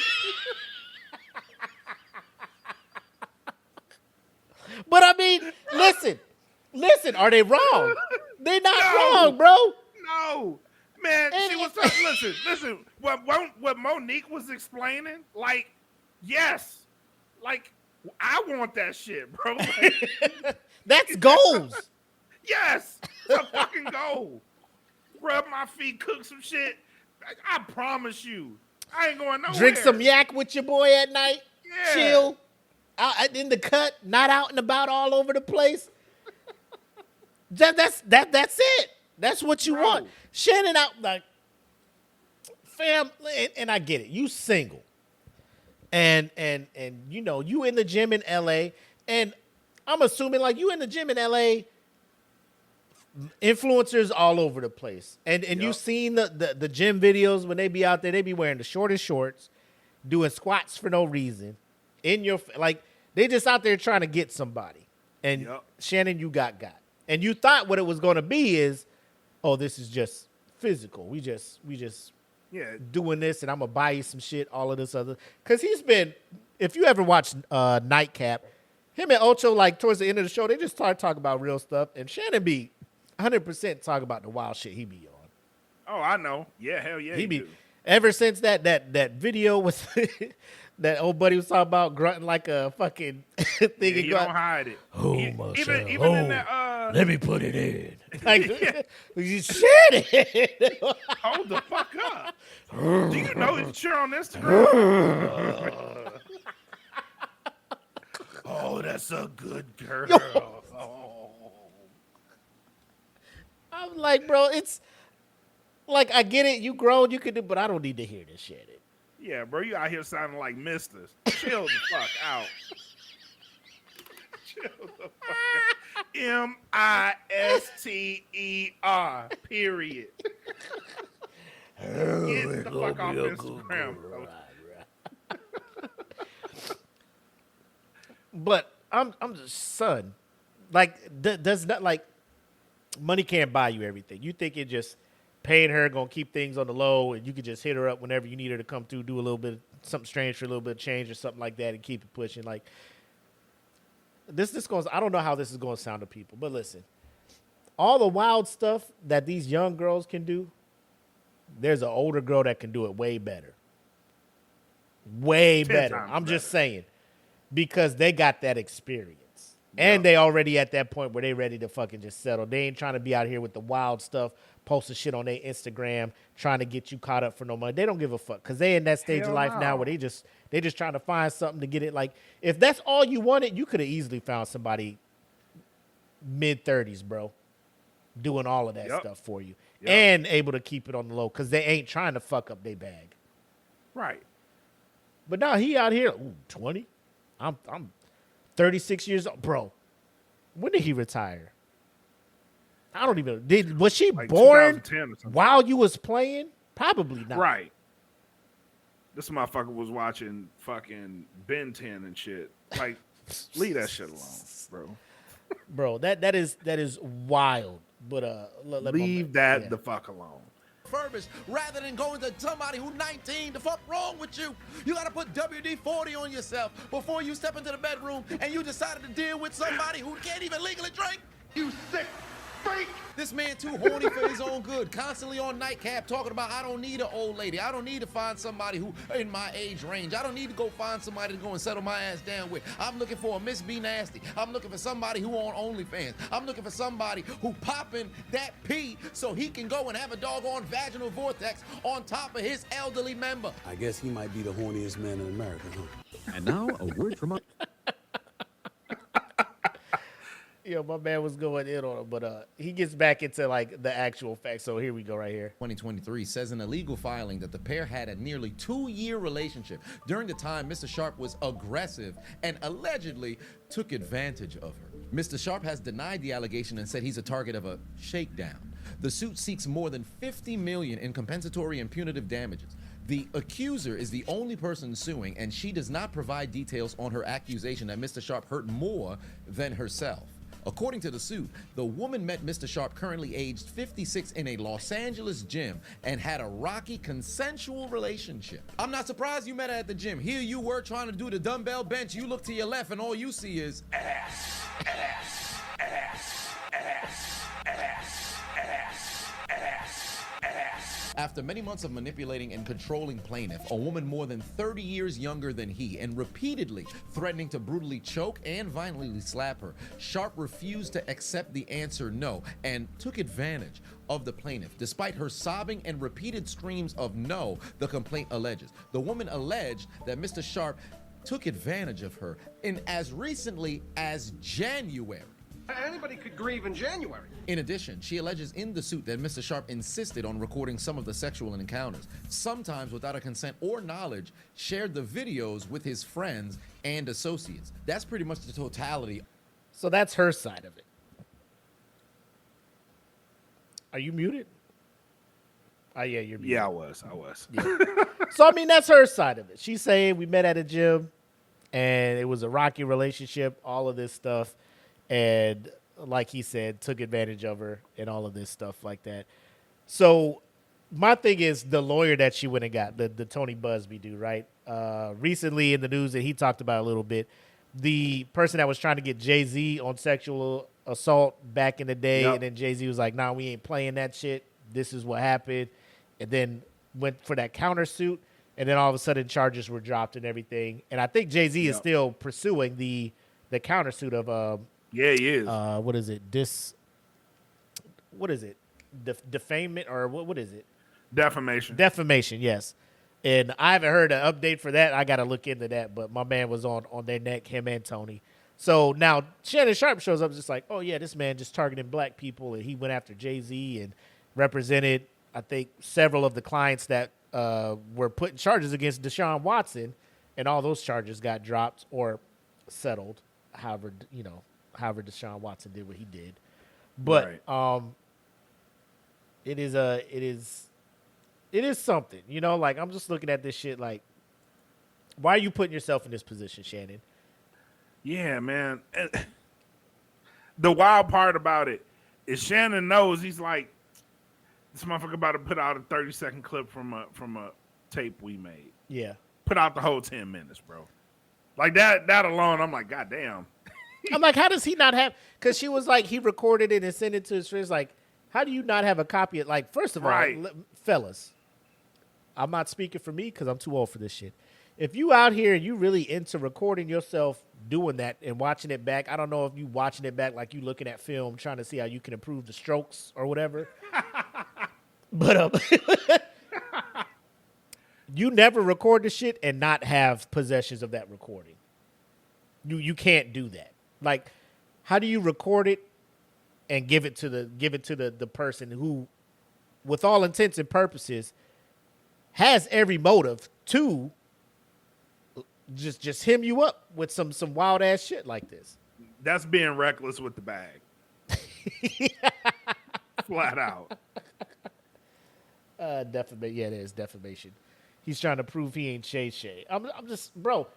But I mean, listen, are they wrong? They're not wrong, bro. No, man, she was listen. What Monique was explaining, like, yes, like I want that shit, bro. Like, that's goals. Yes, it's a fucking goal. Rub my feet, cook some shit. I promise you, I ain't going nowhere. Drink some yak with your boy at night. Yeah. Chill. Out in the cut, not out and about all over the place. That's it. That's what you want. Shannon out like, fam, and I get it. You single, and you know you in the gym in LA, and I'm assuming like you in the gym in LA. Influencers all over the place, and you've seen the gym videos when they be out there. They be wearing the shortest shorts, doing squats for no reason. In your like, they just out there trying to get somebody. And Shannon, you got, and you thought what it was going to be is, oh, this is just physical. We just doing this, and I'm gonna buy you some shit. All of this other, because he's been. If you ever watched Nightcap, him and Ocho, like towards the end of the show, they just started talking about real stuff, and Shannon be 100% talk about the wild shit he be on. Oh, I know. Yeah, hell yeah. He be do. Ever since that video was that old buddy was talking about grunting like a fucking thing. Yeah, you don't hide it. Oh, even in that. Let me put it in. Like you shit it. Hold the fuck up. Do you know that you're on Instagram? Oh, that's a good girl. I'm like, bro, it's like I get it. You grown, you can do, but I don't need to hear this shit. Yeah, bro, you out here sounding like Misters. Chill the fuck out. Chill the fuck out. Mister. Period. Get the fuck off Instagram, bro. But I'm just son. Like does not like money can't buy you everything. You think it just paying her gonna keep things on the low, and you could just hit her up whenever you need her to come through, do a little bit of something strange for a little bit of change or something like that, and keep it pushing. Like this goes. I don't know how this is going to sound to people, but listen, all the wild stuff that these young girls can do, there's an older girl that can do it way better. Way better. I'm just saying, because they got that experience. And they already at that point where they ready to fucking just settle. They ain't trying to be out here with the wild stuff, posting shit on their Instagram, trying to get you caught up for no money. They don't give a fuck because they in that stage of life now where they just trying to find something to get it. Like if that's all you wanted, you could have easily found somebody mid-30s, bro, doing all of that stuff for you and able to keep it on the low because they ain't trying to fuck up their bag. Right. But now he out here, 20. I'm 36 years old. Bro, when did he retire? I don't even know. Was she like born while you was playing? Probably not. Right. This motherfucker was watching fucking Ben 10 and shit. Like, leave that shit alone, bro. Bro, that is wild. But leave that the fuck alone. Rather than going to somebody who's 19, the fuck wrong with you? You gotta put WD-40 on yourself before you step into the bedroom and you decided to deal with somebody who can't even legally drink. You sick freak! This man too horny for his own good, constantly on Nightcap talking about I don't need an old lady. I don't need to find somebody who in my age range. I don't need to go find somebody to go and settle my ass down with. I'm looking for a Miss B Nasty. I'm looking for somebody who on OnlyFans. I'm looking for somebody who popping that pee so he can go and have a doggone vaginal vortex on top of his elderly member. I guess he might be the horniest man in America, huh? And now a word from Yo, my man was going in on him, but he gets back into like the actual facts. So here we go right here. 2023 says in a legal filing that the pair had a nearly 2-year relationship. During the time, Mr. Sharpe was aggressive and allegedly took advantage of her. Mr. Sharpe has denied the allegation and said he's a target of a shakedown. The suit seeks more than $50 million in compensatory and punitive damages. The accuser is the only person suing, and she does not provide details on her accusation that Mr. Sharpe hurt more than herself. According to the suit, the woman met Mr. Sharpe, currently aged 56, in a Los Angeles gym and had a rocky consensual relationship. I'm not surprised you met her at the gym. Here you were trying to do the dumbbell bench. You look to your left and all you see is ass, ass, ass, ass, ass, ass, ass, ass. After many months of manipulating and controlling plaintiff, a woman more than 30 years younger than he, and repeatedly threatening to brutally choke and violently slap her, Sharpe refused to accept the answer no and took advantage of the plaintiff. Despite her sobbing and repeated screams of no, the complaint alleges. The woman alleged that Mr. Sharpe took advantage of her in as recently as January. Anybody could grieve in January. In addition, she alleges in the suit that Mr. Sharpe insisted on recording some of the sexual encounters, sometimes without her consent or knowledge, shared the videos with his friends and associates. That's pretty much the totality. So that's her side of it. Are you muted? Oh, yeah, you're muted. Yeah, I was. Yeah. So, I mean, that's her side of it. She's saying we met at a gym, and it was a rocky relationship, all of this stuff. And like he said, took advantage of her and all of this stuff like that. So my thing is the lawyer that she went and got, the Tony Busby dude, right? Recently in the news that he talked about a little bit, the person that was trying to get Jay-Z on sexual assault back in the day, and then Jay-Z was like, nah, we ain't playing that shit. This is what happened. And then went for that countersuit, and then all of a sudden charges were dropped and everything. And I think Jay-Z is still pursuing the countersuit of yeah, he is. What is it? What is it? Defamation or what is it? Defamation. Defamation, yes. And I haven't heard an update for that. I got to look into that. But my man was on their neck, him and Tony. So now Shannon Sharpe shows up just like, oh, yeah, this man just targeting black people. And he went after Jay-Z and represented, I think, several of the clients that were putting charges against Deshaun Watson. And all those charges got dropped or settled, however Deshaun Watson did what he did. But it is something, like I'm just looking at this shit like, why are you putting yourself in this position, Shannon? Yeah, man. The wild part about it is Shannon knows he's like, this motherfucker about to put out a 30-second clip from a tape we made. Yeah. Put out the whole 10 minutes, bro. Like that alone, I'm like, God damn. I'm like, how does he not have? Because she was like, he recorded it and sent it to his friends. Like, how do you not have a copy of? Like, first of all, fellas, I'm not speaking for me because I'm too old for this shit. If you out here and you really into recording yourself doing that and watching it back, I don't know if you watching it back like you looking at film trying to see how you can improve the strokes or whatever. But you never record the shit and not have possessions of that recording. You can't do that. Like, how do you record it and give it to the person who, with all intents and purposes, has every motive to just hem you up with some wild ass shit like this? That's being reckless with the bag. Flat out. Defamation. Yeah, it is defamation. He's trying to prove he ain't Shay. I'm just, bro.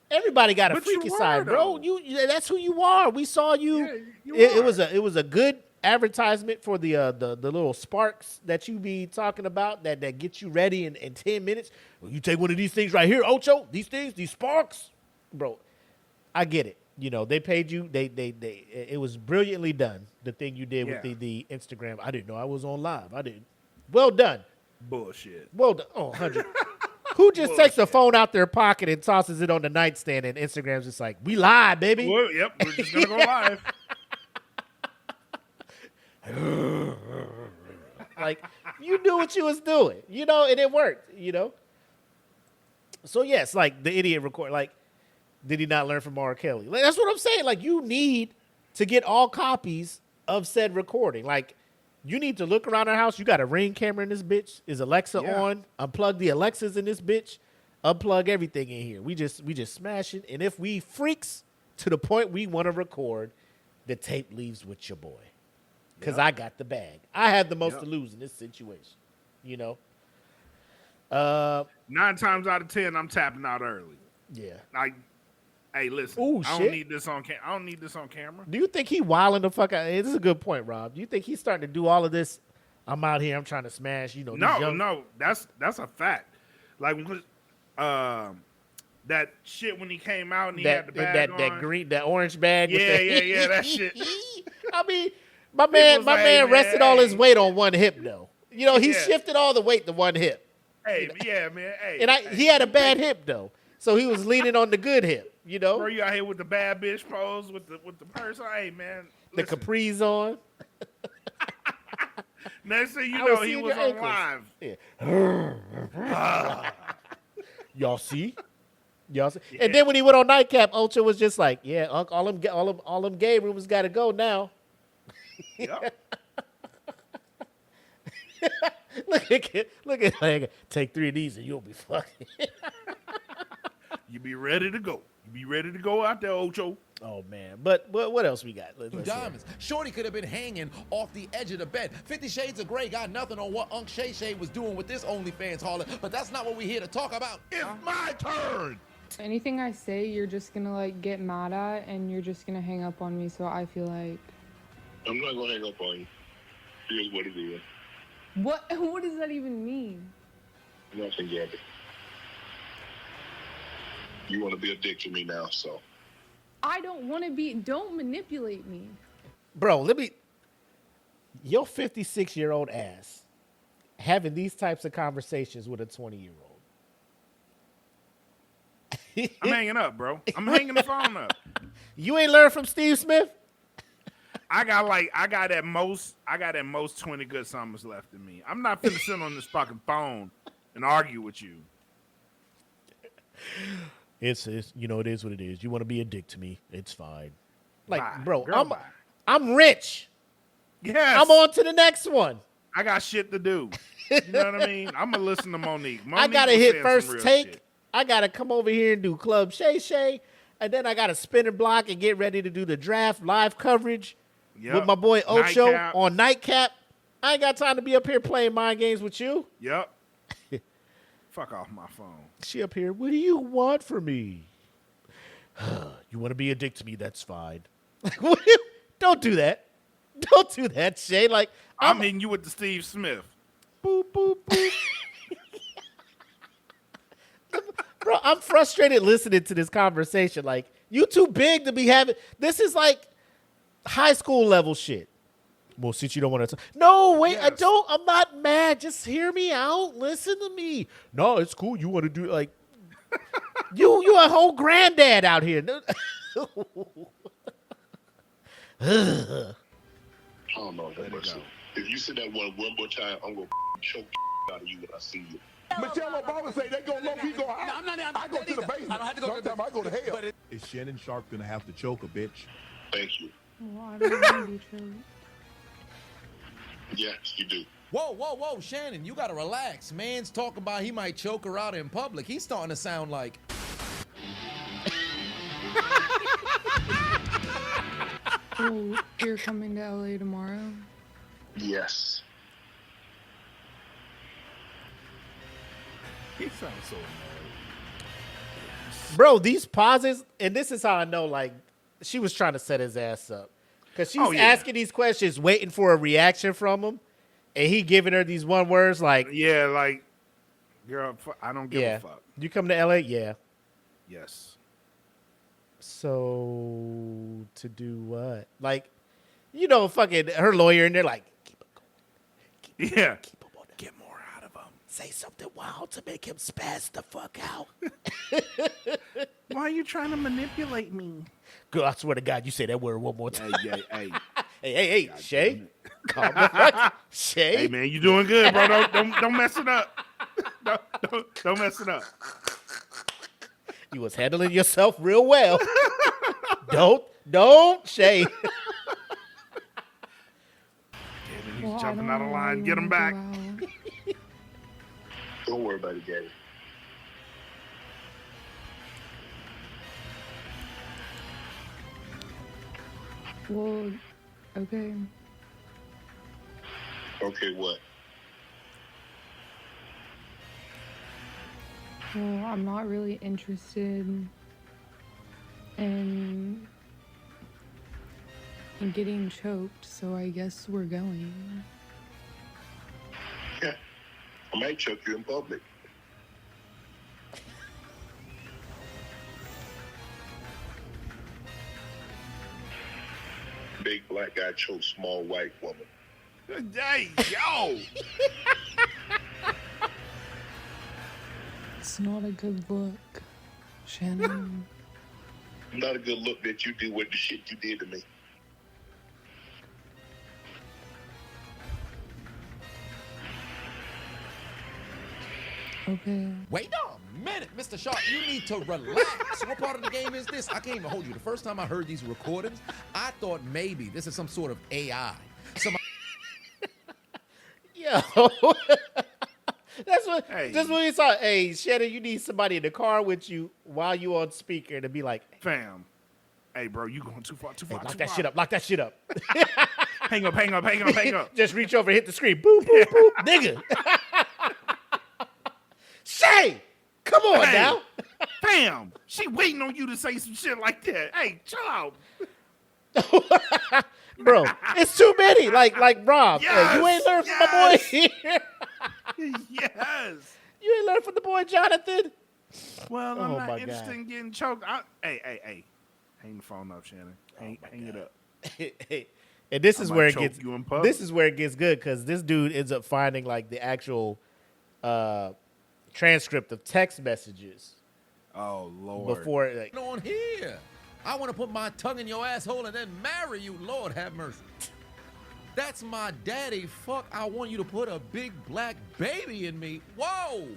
Everybody got a freaky side, bro. That's who you are. We saw you. Yeah, it was a good advertisement for the little sparks that you be talking about that get you ready in 10 minutes. Well, you take one of these things right here, Ocho. These sparks, bro. I get it. They paid you. It was brilliantly done. The thing you did with the Instagram. I didn't know I was on live. I didn't. Well done. Bullshit. Well done. Oh, 100. Who just takes the phone out their pocket and tosses it on the nightstand and Instagram's just like, we live, baby. Well, yep, we're just going to go live. Like, you knew what you was doing, and it worked, So, yes, like, the idiot record, like, did he not learn from R. Kelly? Like, that's what I'm saying. Like, you need to get all copies of said recording. Like, you need to look around our house. You got a Ring camera in this bitch. Is Alexa on? Unplug the Alexas in this bitch. Unplug everything in here. We just smash it. And if we freaks to the point we want to record, the tape leaves with your boy. Because I got the bag. I have the most to lose in this situation. 9 times out of 10, I'm tapping out early. Yeah. Like, Hey, listen. Ooh, I shit. don't need this on I don't need this on camera. Do you think he wilding the fuck out? Hey, this is a good point, Rob. Do you think he's starting to do all of this? I'm out here. I'm trying to smash. You know, these young... No. That's a fact. Like when that shit when he came out and he had the bag on. that green, that orange bag. Yeah, that shit. I mean, my man rested all his weight on one hip though. You know, he shifted all the weight to one hip. Hey, yeah, man. Hey, and he had a bad hip though, so he was leaning on the good hip. You know, bro, you out here with the bad bitch pose with the purse on. Hey, man, listen. The capris on. Next thing you know, he was on live. Yeah. Y'all see? Yeah. And then when he went on Nightcap, Ocho was just like, "Yeah, all them gay rumors got to go now." Yep. look at like, take 3 of these and you'll be fucking. You be ready to go. You be ready to go out there, Ocho. Oh man, but what else we got? Let's diamonds. Shorty could have been hanging off the edge of the bed. 50 Shades of Grey got nothing on what Unc Shay Shay was doing with this OnlyFans hauler, but that's not what we're here to talk about. It's my turn. Anything I say, you're just gonna like get mad at, and you're just gonna hang up on me. So I feel like I'm not gonna hang up on you. Here's what it is. what? What does that even mean? Nothing, Gabby. You want to be a dick to me now, so. I don't want to be. Don't manipulate me, bro. Your 56-year-old ass having these types of conversations with a 20-year-old. I'm hanging up, bro. I'm hanging the phone up. You ain't learned from Steve Smith? I got at most 20 good summers left in me. I'm not finna sit on this fucking phone and argue with you. It's you know, it is what it is. You want to be a dick to me, it's fine. Like, bye. bro, Girl, I'm rich. Yes. I'm on to the next one. I got shit to do. You know what I mean? I'm gonna listen to Monique. I gotta hit first take. Shit. I gotta come over here and do Club Shay Shay, and then I gotta spin and block and get ready to do the draft live coverage with my boy Ocho on Nightcap. I ain't got time to be up here playing mind games with you. Yep. Fuck off my phone. She up here. What do you want from me? You want to be a dick to me? That's fine. Don't do that. Don't do that, Shay. Like I'm hitting you with the Steve Smith. Boop boop boop. Bro, I'm frustrated listening to this conversation. Like, you too big to be having. This is like high school level shit. Well, since you don't want to. No, wait, yes. I'm not mad. Just hear me out. Listen to me. No, it's cool. You want to do like. you a whole granddad out here. I don't know. If you say that one more time, I'm gonna choke out of you when I see you. Michelle Obama say they go low, we go high. No, I'm not I go to the basement. I don't have to go sometimes I go to hell. Is Shannon Sharpe gonna have to choke a bitch? Thank you. Oh, I don't want to be choked. Yes, you do. Whoa, Shannon, you gotta relax. Man's talking about he might choke her out in public. He's starting to sound like. Oh, you're coming to LA tomorrow? Yes. He sounds so annoyed. Bro, these pauses, and this is how I know, like, she was trying to set his ass up. Because she's asking these questions, waiting for a reaction from him, and he giving her these one words like... Yeah, like, girl, I don't give a fuck. You come to L.A.? Yeah. Yes. So, to do what? Like, you know, fucking her lawyer, and they're like, keep it going. Keep him on that. Get more out of him. Say something wild to make him spaz the fuck out. Why are you trying to manipulate me? Girl, I swear to God, you say that word one more time. Hey. Hey, Shay. Calm the fuck. Shay. Hey, man, you doing good, bro. Don't mess it up. Don't mess it up. You was handling yourself real well. Don't, Shay. Damn it, he's jumping out of line. Get him back. Don't worry about it, Daddy. Well, okay. Okay, what? Well, I'm not really interested And I'm getting choked, so I guess we're going. Yeah. I might choke you in public. Big black guy chokes small white woman. Hey, yo! It's not a good look, Shannon. Not a good look that you do with the shit you did to me. Okay. Wait a minute, Mr. Sharpe, you need to relax. What part of the game is this? I can't even hold you. The first time I heard these recordings, I thought maybe this is some sort of AI. Yo. That's what we saw. Hey, Shannon, you need somebody in the car with you while you on speaker to be like, fam. Hey, bro, you going too far. Lock that shit up. Lock that shit up. Hang up. Just reach over, hit the screen. Boop, boop, boop. Nigga. Shay, come on now. Fam, she waiting on you to say some shit like that. Hey, chill out. Bro, it's too many. Like Rob. Yes, Hey, you ain't learned from my boy here. Yes. You ain't learned from the boy Jonathan. Well, I'm Oh, not my interested God. in getting choked. Hey. Hang the phone up, Shannon. Hang it up. And this is I where might it choke gets. you in public. This is where it gets good because this dude ends up finding like the actual transcript of text messages. Oh Lord! Before like, on here. I want to put my tongue in your asshole and then marry you. Lord have mercy. That's my daddy. Fuck, I want you to put a big black baby in me. Whoa.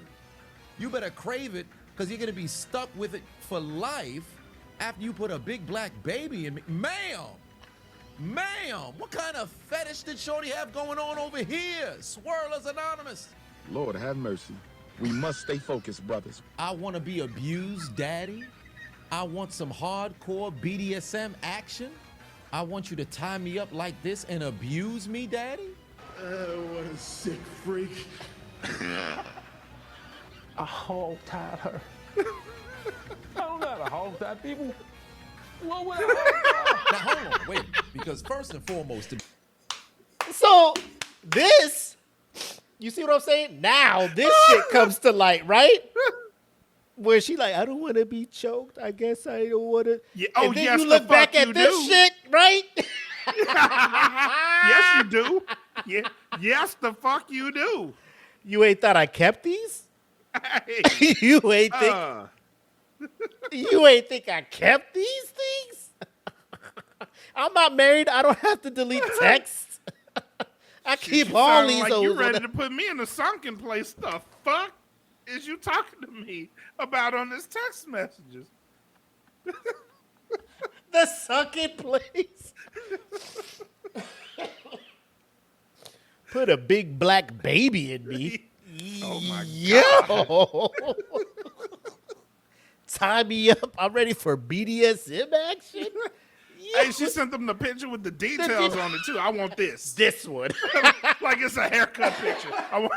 You better crave it because you're going to be stuck with it for life after you put a big black baby in me. Ma'am, what kind of fetish did Shorty have going on over here? Swirlers Anonymous. Lord have mercy. We must stay focused, brothers. I want to be abused, daddy. I want some hardcore BDSM action. I want you to tie me up like this and abuse me, daddy. What a sick freak. I hog-tied her. I don't know how to hog-tie people. What would I Now, hold on, wait. Because first and foremost... So, this... You see what I'm saying? Now, this shit comes to light, right? Where she like, I don't want to be choked. I guess I don't want to. Yeah, and then you look back at this shit, right? Yes, you do. Yeah, yes, the fuck you do. You ain't thought I kept these? Hey, You ain't think I kept these things? I'm not married. I don't have to delete texts. I keep all these. Like you ready to put me in the sunken place? The fuck is you talking to me about on this text messages? The sunken place. Put a big black baby in me. Oh my God. Yo. Tie me up. I'm ready for BDSM action. Hey, she sent them the picture with the details on it too. I want this. This one. Like it's a haircut picture. I want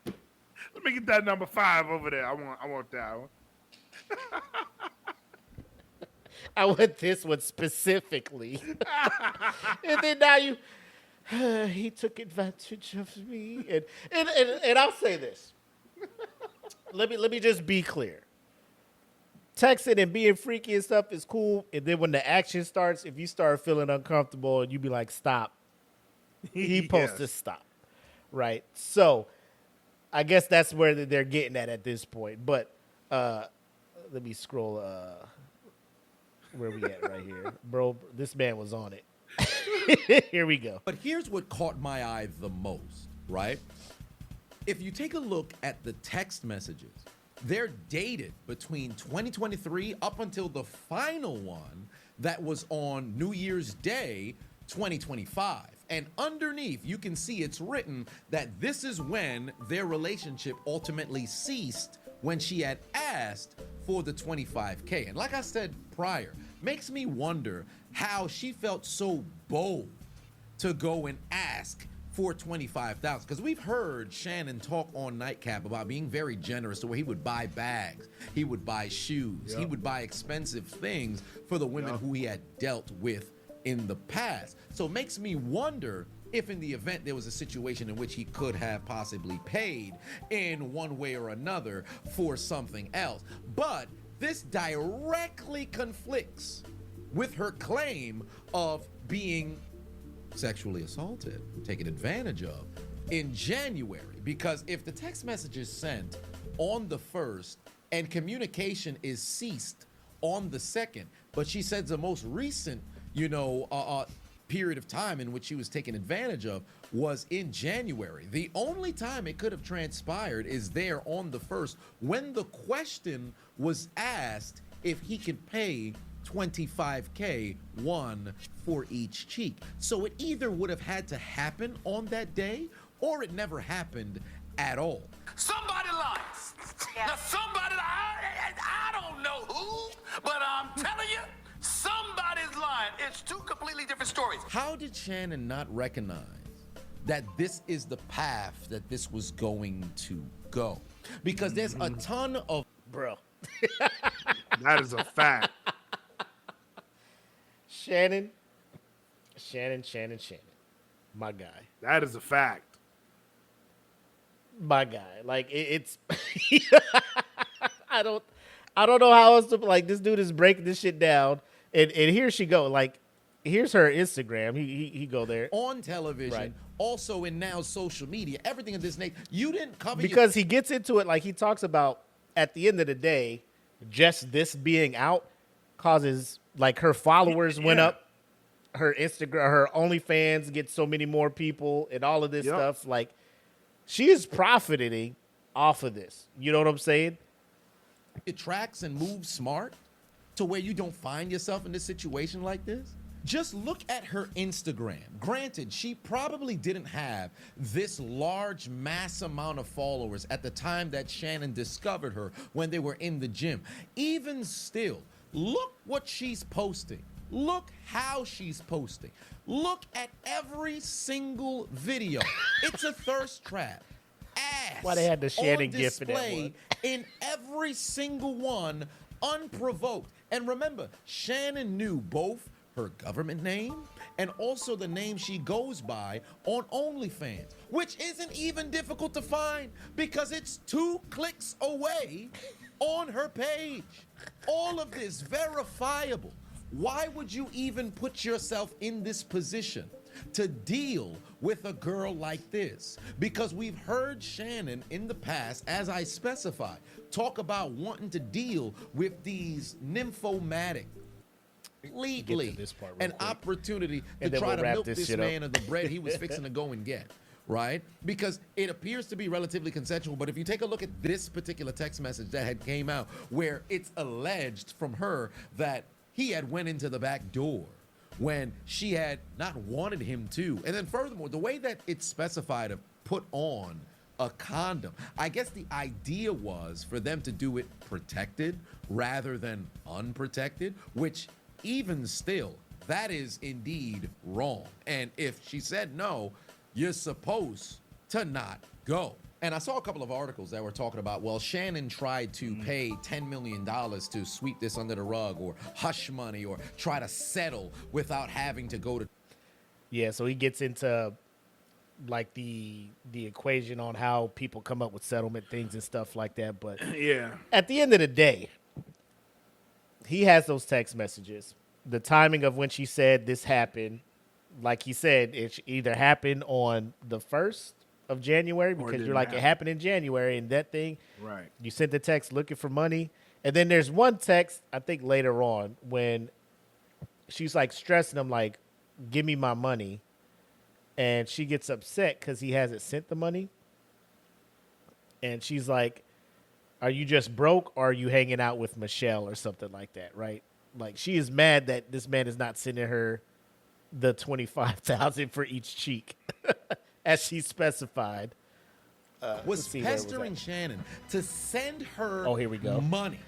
Let me get that number 5 over there. I want that one. I want this one specifically. And then now you, he took advantage of me. And I'll say this. Let me just be clear. Texting and being freaky and stuff is cool. And then when the action starts, if you start feeling uncomfortable and you be like, stop, he supposed to stop. Right? So I guess that's where they're getting at this point. But let me scroll. Where we at right here? Bro, this man was on it. Here we go. But here's what caught my eye the most, right? If you take a look at the text messages, they're dated between 2023 up until the final one that was on New Year's Day, 2025. And underneath, you can see it's written that this is when their relationship ultimately ceased when she had asked for the $25K. And like I said prior, makes me wonder how she felt so bold to go and ask for $25,000. Because we've heard Shannon talk on Nightcap about being very generous to where he would buy bags, he would buy shoes, he would buy expensive things for the women who he had dealt with in the past. So it makes me wonder if in the event there was a situation in which he could have possibly paid in one way or another for something else. But this directly conflicts with her claim of being sexually assaulted, taken advantage of in January. Because if the text message is sent on the 1st and communication is ceased on the 2nd, but she says the most recent, period of time in which she was taken advantage of was in January. The only time it could have transpired is there on the 1st when the question was asked if he could pay $25K, one for each cheek. So it either would have had to happen on that day or it never happened at all. Somebody lies. Now somebody, I don't know who, but I'm telling you, somebody's lying. It's two completely different stories. How did Shannon not recognize that this is the path that this was going to go? Because there's a ton of... Bro. That is a fact. Shannon. My guy. That is a fact. My guy. Like, it's... I don't know how else to... Like, this dude is breaking this shit down. And here she go. Like, here's her Instagram. He go there. On television, right. Also in now social media, everything of this nature. You didn't cover... Because he gets into it, like, he talks about, at the end of the day, just this being out causes... Like, her followers went up, her Instagram, her OnlyFans gets so many more people, and all of this stuff. Like, she is profiting off of this. You know what I'm saying? It tracks and moves smart to where you don't find yourself in a situation like this. Just look at her Instagram. Granted, she probably didn't have this large mass amount of followers at the time that Shannon discovered her when they were in the gym. Even still, look what she's posting. Look how she's posting. Look at every single video. It's a thirst trap. Ass why they had the Shannon on gif in that display one. in every single one, unprovoked. And remember, Shannon knew both her government name and also the name she goes by on OnlyFans, which isn't even difficult to find because it's 2 clicks away on her page. All of this verifiable. Why would you even put yourself in this position to deal with a girl like this? Because we've heard Shannon in the past, as I specified, talk about wanting to deal with these nymphomatic, completely an opportunity to try to milk this man of the bread he was fixing to go and get. Right? Because it appears to be relatively consensual, but if you take a look at this particular text message that had came out where it's alleged from her that he had went into the back door when she had not wanted him to. And then furthermore, the way that it's specified to put on a condom, I guess the idea was for them to do it protected rather than unprotected, which even still, that is indeed wrong. And if she said no, you're supposed to not go. And I saw a couple of articles that were talking about, well, Shannon tried to pay $10 million to sweep this under the rug or hush money or try to settle without having to go to... Yeah, so he gets into like the equation on how people come up with settlement things and stuff like that. But yeah, at the end of the day, he has those text messages. The timing of when she said this happened, like he said, it either happened on the 1st of January because you're like, it happened in January, and that thing, right? You sent the text looking for money, and then there's one text I think later on when she's like stressing him, like, "Give me my money," and she gets upset because he hasn't sent the money, and she's like, "Are you just broke, or are you hanging out with Michelle or something like that?" Right? Like, she is mad that this man is not sending her the $25,000 for each cheek, as she specified. Was pestering Shannon to send her here we go. money.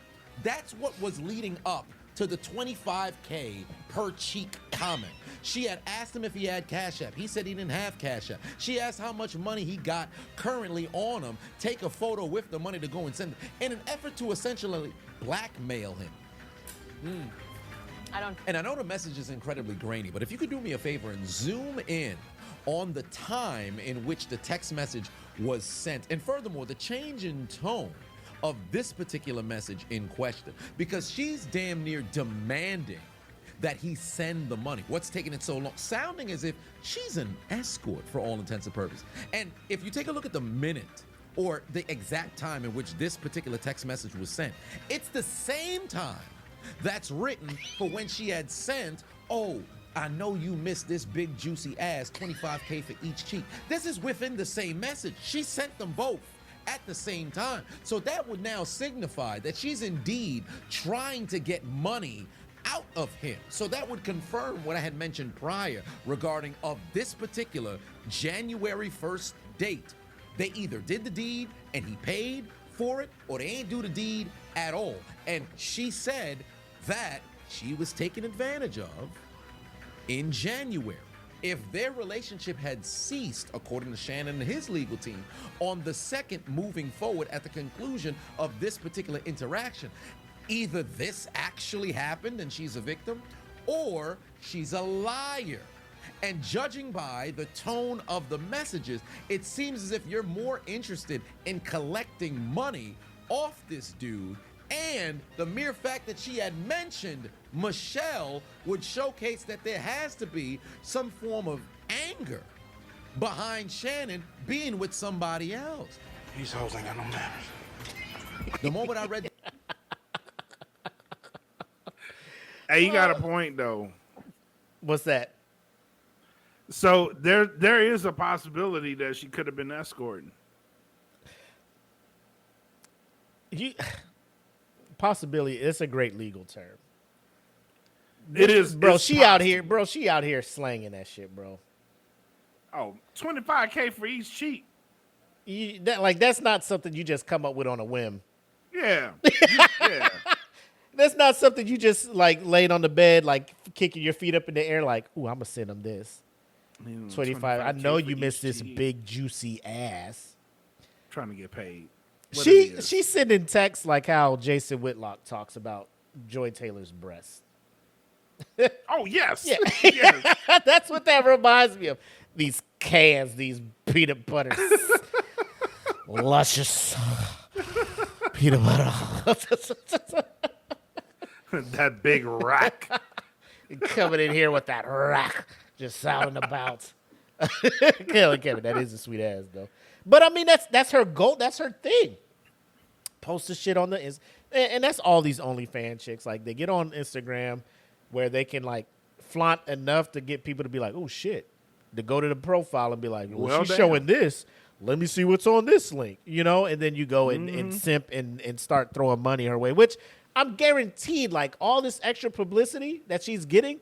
That's what was leading up to the 25K per cheek comment. She had asked him if he had Cash App. He said he didn't have Cash App. She asked how much money he got currently on him, take a photo with the money to go and send it, in an effort to essentially blackmail him. And I know the message is incredibly grainy, but if you could do me a favor and zoom in on the time in which the text message was sent, and furthermore, the change in tone of this particular message in question, because she's damn near demanding that he send the money. What's taking it so long? Sounding as if she's an escort for all intents and purposes. And if you take a look at the minute or the exact time in which this particular text message was sent, it's the same time that's written for when she had sent, oh, I know you missed this big juicy ass, 25K for each cheek. This is within the same message. She sent them both at the same time. So that would now signify that she's indeed trying to get money out of him. So that would confirm what I had mentioned prior regarding of this particular January 1st date. They either did the deed and he paid for it, or they ain't do the deed at all. And she said that she was taken advantage of in January. If their relationship had ceased, according to Shannon and his legal team, on the second moving forward at the conclusion of this particular interaction, either this actually happened and she's a victim, or she's a liar. And judging by the tone of the messages, it seems as if you're more interested in collecting money off this dude, and the mere fact that she had mentioned Michelle would showcase that there has to be some form of anger behind Shannon being with somebody else. These hoes ain't got no manners. The moment I read Hey, you got a point though. What's that? So there is a possibility that she could have been escorting. Possibility. It's a great legal term. It is, bro. it's She possible. out here, bro. She out here slanging that shit, bro. Oh, 25K for each cheek. That's not something you just come up with on a whim. Yeah. Yeah. That's not something you just like laid on the bed, like kicking your feet up in the air, like, ooh, I'm gonna send them this. 25. I know you missed this big juicy ass. Trying to get paid. She's sending texts like how Jason Whitlock talks about Joy Taylor's breasts. Oh yes. Yeah. Yes. That's what that reminds me of. These cans, these peanut butter, luscious peanut butter. That big rack. Coming in here with that rack, just sounding about. Kevin, that is a sweet ass though. But I mean, that's her goal. That's her thing. Post the shit on and that's all these OnlyFans chicks. Like they get on Instagram where they can like flaunt enough to get people to be like, oh shit, to go to the profile and be like, well she's showing this. Let me see what's on this link, and then you go and simp and start throwing money her way, which I'm guaranteed, like all this extra publicity that she's getting,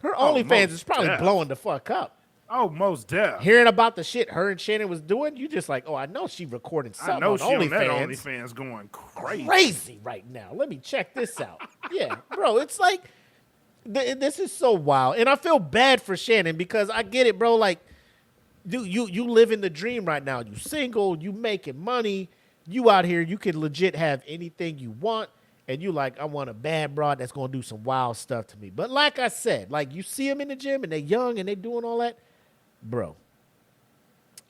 her OnlyFans is probably blowing the fuck up. Oh, most deaf. Hearing about the shit her and Shannon was doing, you just like, oh, I know she recorded something on OnlyFans going crazy. Crazy right now. Let me check this out. Yeah, bro, it's like, this is so wild. And I feel bad for Shannon because I get it, bro. Like, dude, you living the dream right now. You single, you making money, you out here, you can legit have anything you want. And you like, I want a bad broad that's going to do some wild stuff to me. But like I said, like you see them in the gym and they're young and they doing all that. Bro,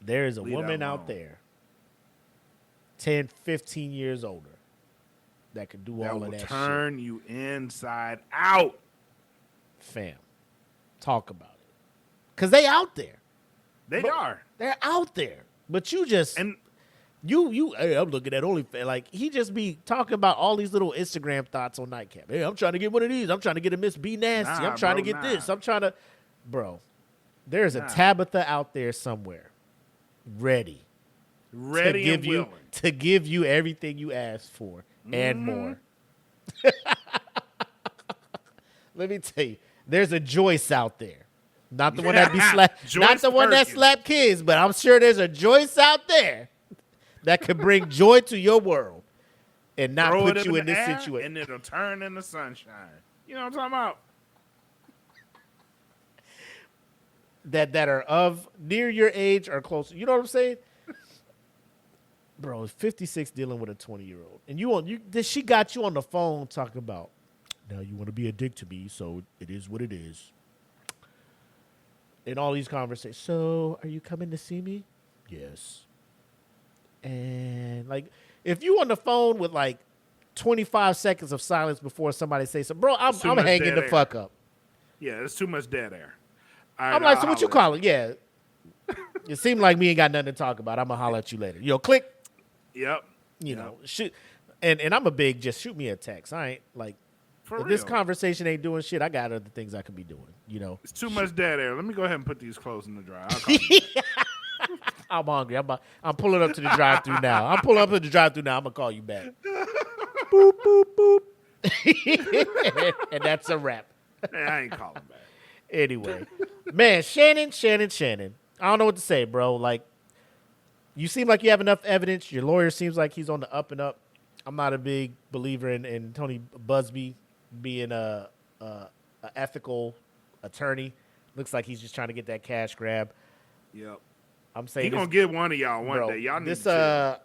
there is a woman out there 10, 15 years older that could do all of that shit. That will turn you inside out. Fam, talk about it. Because they out there. They are. They're out there. But you just... And hey, I'm looking at OnlyFans. Like, he just be talking about all these little Instagram thoughts on Nightcap. Hey, I'm trying to get one of these. I'm trying to get a Miss B Nasty. I'm trying to get this. I'm trying to... Bro, there's a Tabitha out there somewhere ready to give you everything you asked for and more. Let me tell you, there's a Joyce out there. Not the one that be not the one that slapped kids, but I'm sure there's a Joyce out there that could bring joy to your world and not put you in this situation. And it'll turn into sunshine. You know what I'm talking about? That are of near your age or closer. You know what I'm saying? Bro, 56 dealing with a 20-year-old. And she got you on the phone talking about, now you want to be a dick to me, so it is what it is. In all these conversations. So, are you coming to see me? Yes. And like, if you on the phone with like 25 seconds of silence before somebody says something, bro, I'm hanging the fuck up. Yeah, it's too much dead air. I'm like, so what you call it? Yeah. It seemed like we ain't got nothing to talk about. I'm going to holler at you later. Yo, click. Yep. You know, shoot. And I'm a big, just shoot me a text. I ain't like, For if real. this conversation ain't doing shit, I got other things I could be doing, you know. It's too much dead air. Let me go ahead and put these clothes in the dryer. I'll call you back. I'm hungry. I'm pulling up to the drive-thru now. I'm going to call you back. Boop, boop, boop. And that's a wrap. Man, I ain't calling back. Anyway, man, Shannon. I don't know what to say, bro. Like, you seem like you have enough evidence. Your lawyer seems like he's on the up and up. I'm not a big believer in Tony Busby being a ethical attorney. Looks like he's just trying to get that cash grab. Yep. I'm saying he's gonna get one of y'all one day. Y'all need to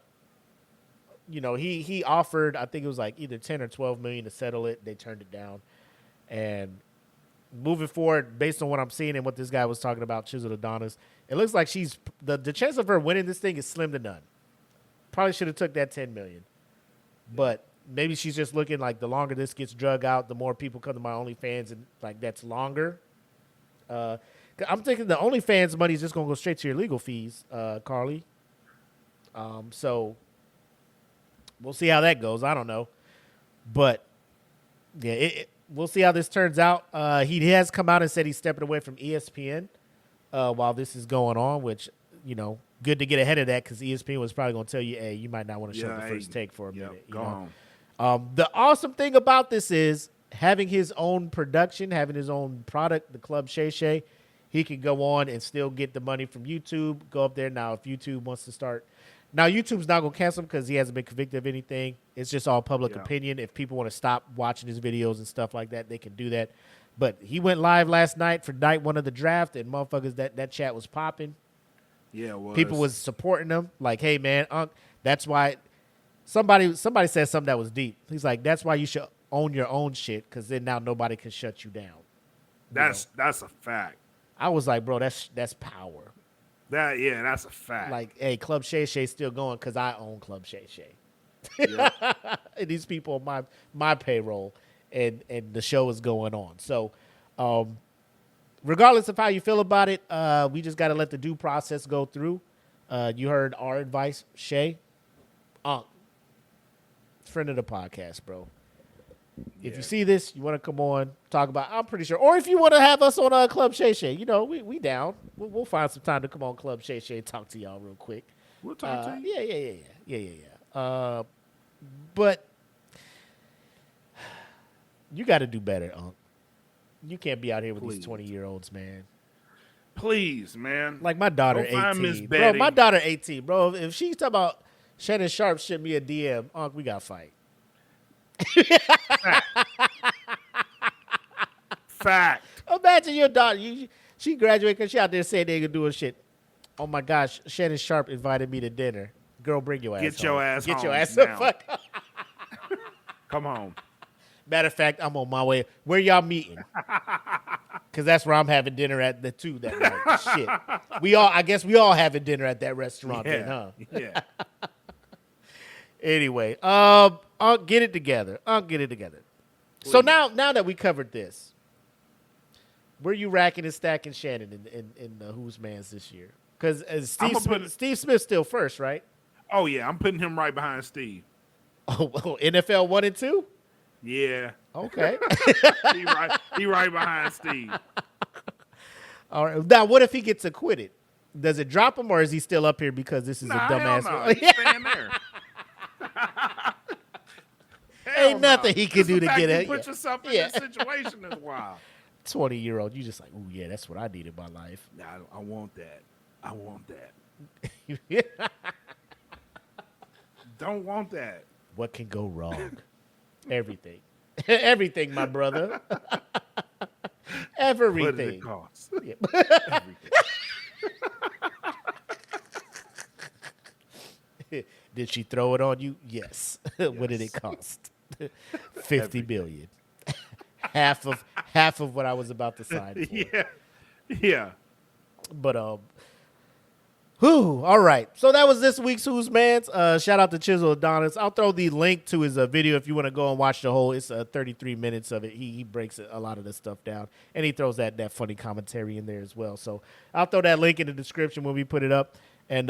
you know, he offered, I think it was like either 10 or 12 million to settle it. They turned it down. And moving forward, based on what I'm seeing and what this guy was talking about, Chisel Adonis, it looks like she's the chance of her winning this thing is slim to none. Probably should have took that 10 million. But maybe she's just looking like the longer this gets drug out, the more people come to my OnlyFans, and like that's longer. I'm thinking the OnlyFans money is just gonna go straight to your legal fees, Carly. So we'll see how that goes. I don't know, but yeah, we'll see how this turns out. He has come out and said he's stepping away from ESPN while this is going on, which, you know, good to get ahead of that because ESPN was probably going to tell you, hey, you might not want to show the first take for a minute. Go on. The awesome thing about this is having his own production, having his own product, the Club Shay Shay. He can go on and still get the money from YouTube, go up there. Now, if YouTube wants to start – now, YouTube's not going to cancel him because he hasn't been convicted of anything. It's just all public opinion. If people want to stop watching his videos and stuff like that, they can do that. But he went live last night for night one of the draft, and motherfuckers, that chat was popping. Yeah, it was. People was supporting him. Like, hey, man, that's why – somebody said something that was deep. He's like, that's why you should own your own shit because then now nobody can shut you down. That's a fact. I was like, bro, that's power. That's a fact. Like, hey, Club Shay Shay's still going because I own Club Shay Shay. Yep. And these people on my payroll, and the show is going on. So, regardless of how you feel about it, we just got to let the due process go through. You heard our advice, Shay. Friend of the podcast, bro. If you see this, you want to come on, talk about, I'm pretty sure. Or if you want to have us on Club Shay Shay, you know, we down. We'll find some time to come on Club Shay Shay and talk to y'all real quick. We'll talk to you. Yeah. But you got to do better, Unc. You can't be out here with these 20-year-olds, man. Please, man. Like my daughter, 18. Bro, my daughter, 18. Bro, if she's talking about Shannon Sharpe sent me a DM, Unc, we got to fight. Fact. Imagine your daughter. She graduated because she out there saying they could doing shit. Oh my gosh, Shannon Sharpe invited me to dinner. Girl, bring your ass. Get your ass. Get home your ass now. the fuck. Come home. Matter of fact, I'm on my way. Where y'all meeting? Because that's where I'm having dinner at that night. Shit. I guess we all having dinner at that restaurant then, huh? Yeah. Anyway, Unc, get it together. Please. So now that we covered this, where you racking and stacking Shannon in the Who's Man's this year? Because Steve Smith's still first, right? Oh, yeah. I'm putting him right behind Steve. Oh, NFL 1 and 2? Yeah. Okay. he right behind Steve. All right. Now, what if he gets acquitted? Does it drop him, or is he still up here because this is a dumbass? No. He's staying there. Ain't nothing he can do to get it. You put yourself in this situation is wild. 20-year-old, you just like, oh yeah, that's what I need in my life. Nah, I want that. Don't want that. What can go wrong? Everything. Everything, my brother. Everything. What did it cost? Yeah. Did she throw it on you? Yes. What did it cost? 50 million. half of what I was about to sign for. Yeah. But all right. So that was this week's Who's Man's. Shout out to Chisel Adonis. I'll throw the link to his video if you want to go and watch the whole. It's 33 minutes of it. He breaks a lot of this stuff down, and he throws that funny commentary in there as well. So I'll throw that link in the description when we put it up. And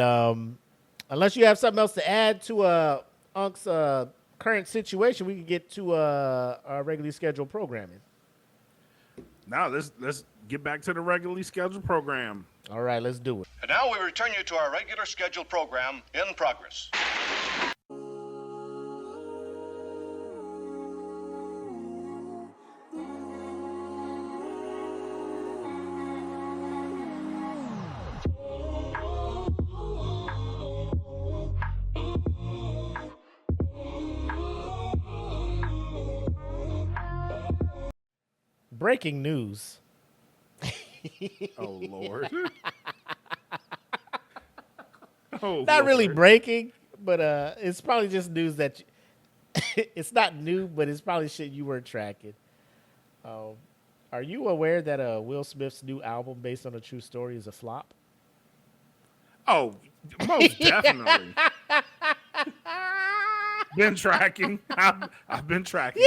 unless you have something else to add to Unk's current situation, we can get to our regularly scheduled programming. Now let's get back to the regularly scheduled program. All right, let's do it. And now we return you to our regular scheduled program in progress. Breaking news. Oh, Lord. Not really breaking, but it's probably just news that it's not new, but it's probably shit you weren't tracking. Are you aware that Will Smith's new album based on a true story is a flop? Oh, most definitely. Been tracking. I've been tracking.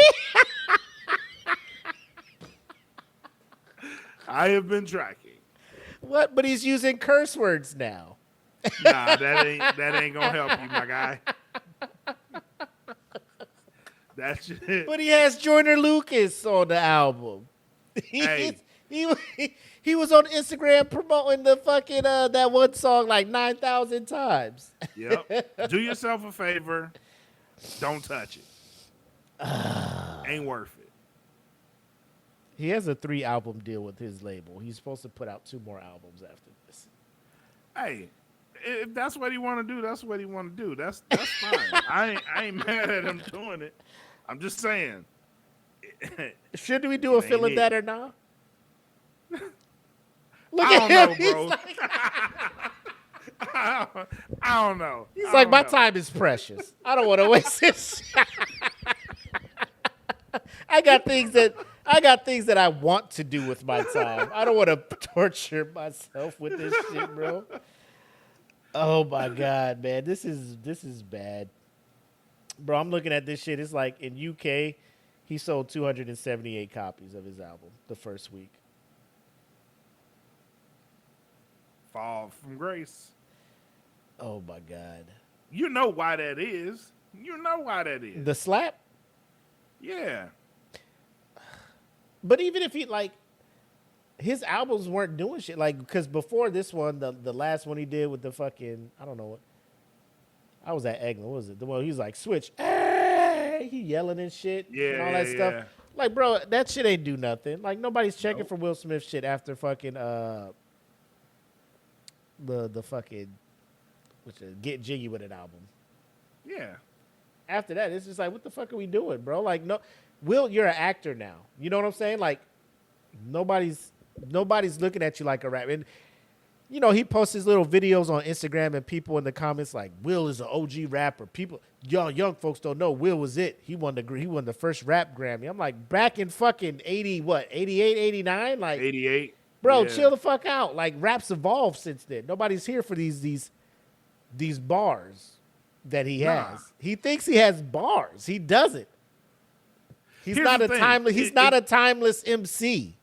I have been tracking. What? But he's using curse words now. Nah, that ain't gonna help you, my guy. That's it. But he has Joyner Lucas on the album. Hey. He was on Instagram promoting the fucking that one song like 9,000 times. Yep. Do yourself a favor. Don't touch it. Ain't worth it. He has a 3-album deal with his label. He's supposed to put out 2 more albums after this. Hey, if that's what he want to do, that's what he want to do. That's fine. I ain't mad at him doing it. I'm just saying. Should we do a feeling that or not? Look I at don't him. know, bro. Like, I don't know. He's like, my time is precious. I don't want to waste this. I got things that I want to do with my time. I don't want to torture myself with this shit, bro. Oh my God, man. This is bad. Bro, I'm looking at this shit. It's like in UK, he sold 278 copies of his album the first week. Fall from grace. Oh my God. You know why that is. The slap? Yeah. But even if he, like, his albums weren't doing shit. Like, because before this one, the last one he did with the fucking, I don't know what. I was at Eggman. What was it? The one he was like, switch. Hey! He yelling and shit. Yeah, and all that stuff. yeah. Like, bro, that shit ain't do nothing. Like, nobody's checking for Will Smith shit after fucking, the fucking, Get Jiggy with an album. Yeah. After that, it's just like, what the fuck are we doing, bro? Like, no, Will, you're an actor now. You know what I'm saying? Like, nobody's looking at you like a rapper. And, you know, he posts his little videos on Instagram and people in the comments like, Will is an OG rapper. People, young folks don't know Will was it. He won the first rap Grammy. I'm like, back in fucking 88, 89? Like 88. Bro, yeah. Chill the fuck out. Like, rap's evolved since then. Nobody's here for these bars that he has. He thinks he has bars. He doesn't. He's Here's not the a thing. timeless. He's not a timeless MC.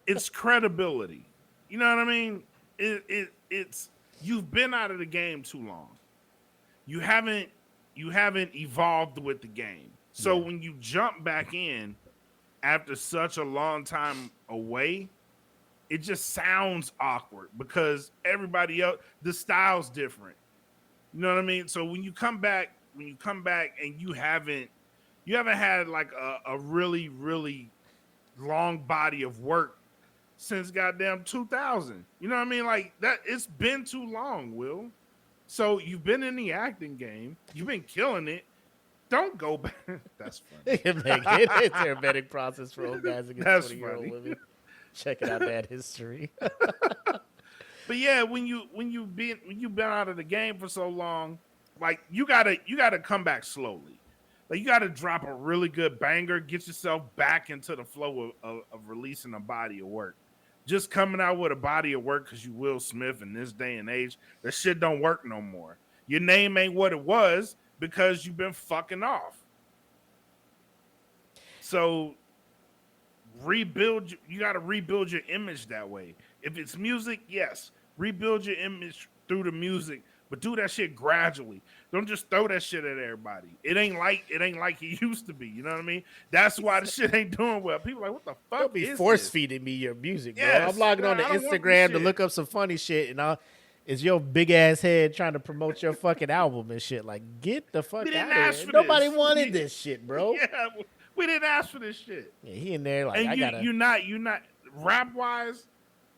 It's credibility. You know what I mean? It's you've been out of the game too long. You haven't evolved with the game. So when you jump back in after such a long time away, it just sounds awkward because everybody else, the style's different. You know what I mean? So when you come back and you haven't had like a really, really long body of work since goddamn 2000. You know what I mean? Like that, it's been too long, Will. So you've been in the acting game. You've been killing it. Don't go back. That's funny. It's a vetting process for old guys against That's 20-year-old funny. women. Checking out bad history. But yeah, when you've been out of the game for so long, like you gotta come back slowly. Like you gotta drop a really good banger, get yourself back into the flow of releasing a body of work. Just coming out with a body of work because you Will Smith in this day and age, that shit don't work no more. Your name ain't what it was because you've been fucking off. So you got to rebuild your image that way. If it's music, yes, rebuild your image through the music, but do that shit gradually. Don't just throw that shit at everybody. It ain't like it used to be. You know what I mean? That's why the shit ain't doing well. People are like, what the fuck? Don't be force feeding me your music, bro. Yes, I'm logging on to Instagram to look up some funny shit, and it's your big ass head trying to promote your fucking album and shit. Like, get the fuck out of here. Nobody wanted this shit, bro. Yeah, we didn't ask for this shit. Yeah, he in there like, and you're not rap wise,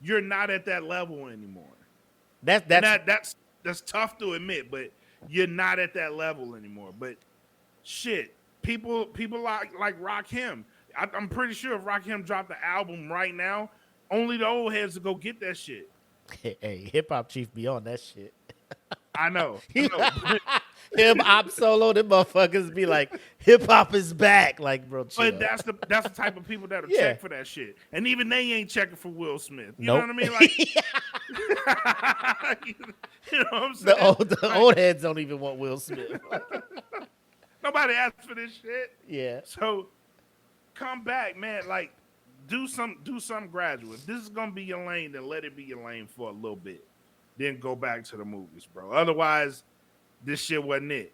you're not at that level anymore. That's tough to admit, but you're not at that level anymore. But shit, people like Rakim. I'm pretty sure if Rakim dropped the album right now, only the old heads will go get that shit. Hey, Hip Hop Chief be on that shit. I know. Hip Hop solo, them motherfuckers be like, hip hop is back. Like, bro, chill. But that's the type of people that'll check for that shit. And even they ain't checking for Will Smith. You Nope. know what I mean? Like, you know what I'm saying? The old heads don't even want Will Smith. Nobody asked for this shit. Yeah. So come back, man. Like, do some gradual. If this is gonna be your lane, then let it be your lane for a little bit. Then go back to the movies, bro. Otherwise, this shit wasn't it.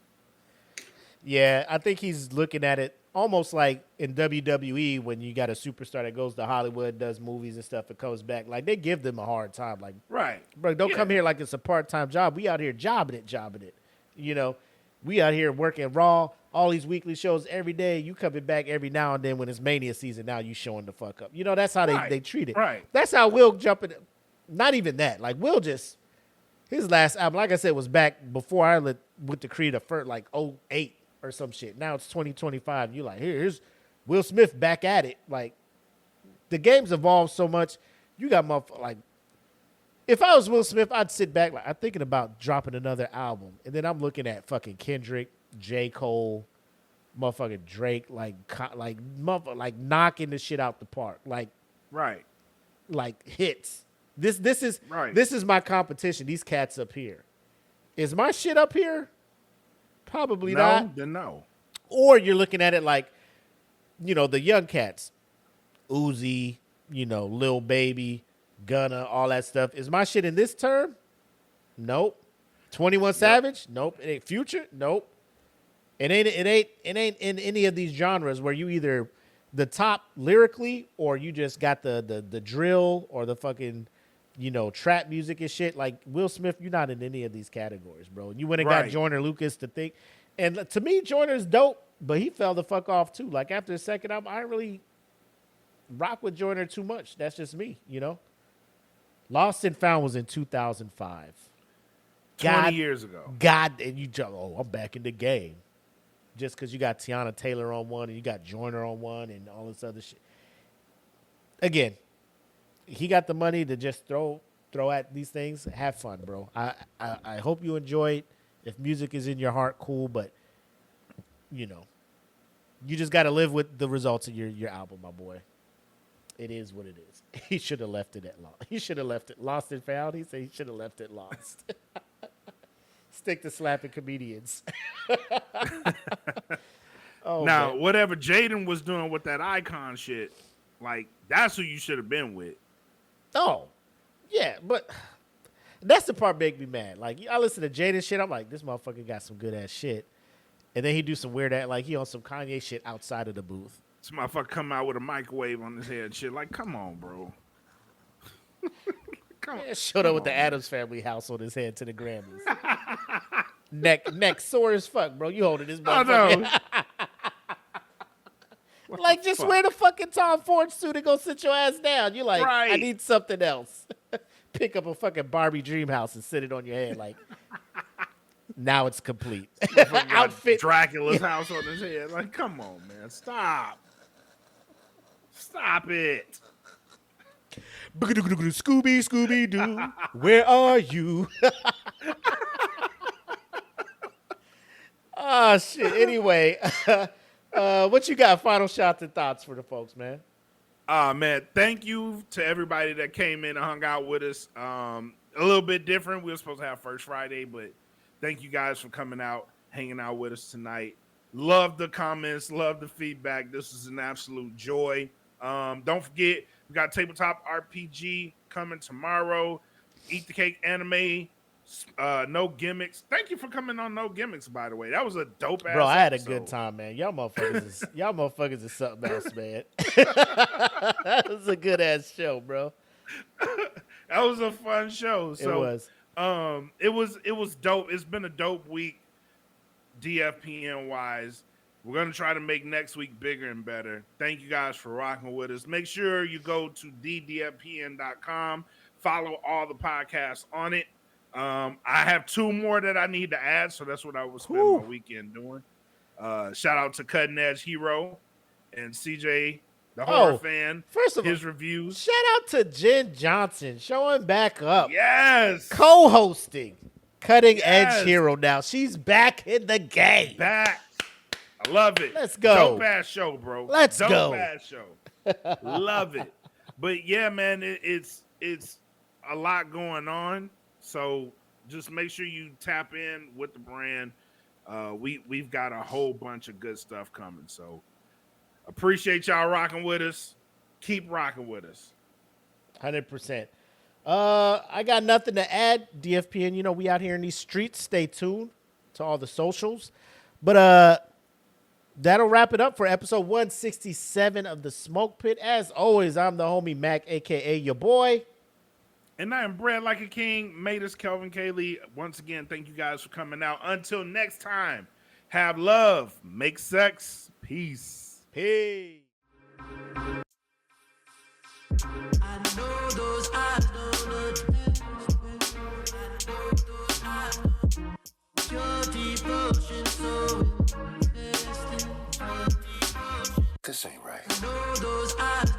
Yeah, I think he's looking at it almost like in WWE when you got a superstar that goes to Hollywood, does movies and stuff, and comes back. Like, they give them a hard time. Like, right, bro, don't come here like it's a part-time job. We out here jobbing it. You know, we out here working Raw, all these weekly shows every day. You coming back every now and then when it's Mania season. Now you showing the fuck up. You know, that's how they treat it. Right. That's how Will jumping. Not even that. Like, Will just, his last album, like I said, was back before I went to create a first, like 08 or some shit. Now it's 2025. You like, here's Will Smith back at it. Like, the game's evolved so much. You got like, if I was Will Smith, I'd sit back. Like, I'm thinking about dropping another album, and then I'm looking at fucking Kendrick, J. Cole, motherfucking Drake, like knocking the shit out the park, like hits. This is my competition. These cats up here. Is my shit up here? Probably not. Then no. Or you're looking at it like, you know, the young cats, Uzi, you know, Lil Baby, Gunna, all that stuff. Is my shit in this term? Nope. 21 Savage? Nope. It ain't Future? Nope. It ain't in any of these genres where you either the top lyrically or you just got the drill or the fucking, you know, trap music and shit. Like, Will Smith, you're not in any of these categories, bro. You went and got Joyner Lucas to think. And to me, Joyner's dope, but he fell the fuck off too. Like, after the second album, I didn't really rock with Joyner too much. That's just me, you know? Lost and Found was in 2005. 20 years ago. And you jump, I'm back in the game. Just because you got Tiana Taylor on one and you got Joyner on one and all this other shit. Again, he got the money to just throw at these things. Have fun, bro. I hope you enjoy it. If music is in your heart, cool. But, you know, you just got to live with the results of your album, my boy. It is what it is. He should have left it at lost. He should have left it lost and found. He said he should have left it lost. Stick to slapping comedians. Now, man. whatever Jaden was doing with that icon shit, like, that's who you should have been with. Oh, yeah, but that's the part make me mad. Like, I listen to Jaden shit, I'm like, this motherfucker got some good ass shit. And then he do some weird ass, like he on some Kanye shit outside of the booth. This motherfucker come out with a microwave on his head and shit. Like, come on, bro. Showed up with the Addams Family house on his head to the Grammys. neck sore as fuck, bro. You holding this motherfucker. Like, just wear the fucking Tom Ford suit and go sit your ass down. You like, I need something else. Pick up a fucking Barbie dream house and sit it on your head. Like, Now it's complete. Outfit. Dracula's house on his head. Like, come on, man. Stop. Stop it. Scooby-Doo, where are you? Oh, shit. Anyway, what you got? Final shots and thoughts for the folks, man. Man, thank you to everybody that came in and hung out with us. A little bit different. We were supposed to have First Friday, but thank you guys for coming out, hanging out with us tonight. Love the comments, love the feedback. This is an absolute joy. Don't forget, we got Tabletop RPG coming tomorrow. Eat the Cake Anime. No Gimmicks. Thank you for coming on No Gimmicks, by the way. That was a dope ass. Bro, I had a episode. good time, man. Y'all motherfuckers is something else, man. That was a good ass show, bro. That was a fun show. So, it was. It was dope. It's been a dope week, DFPN wise. We're gonna try to make next week bigger and better. Thank you guys for rocking with us. Make sure you go to ddfpn.com. Follow all the podcasts on it. I have 2 more that I need to add, so that's what I was spending my weekend doing. Shout out to Cutting Edge Hero and CJ, the horror fan. First of all, his reviews. Shout out to Jen Johnson showing back up. Yes, co-hosting Cutting Edge Hero. Now she's back in the game. Back. I love it. Let's go. Dope ass show, bro. Let's go. Dope ass show. Love it. But yeah, man, it's a lot going on. So just make sure you tap in with the brand. We've got a whole bunch of good stuff coming. So appreciate y'all rocking with us. Keep rocking with us. 100%. I got nothing to add. DFPN, you know, we out here in these streets. Stay tuned to all the socials. But that'll wrap it up for episode 167 of the Smoke Pit. As always, I'm the homie Mac, a.k.a. your boy. And I am bred like a king. Made us Kelvin Kaylee. Once again, thank you guys for coming out. Until next time, have love, make sex, peace. Peace. I know those eyes don't know your devotion so invested. This ain't right. I know those eyes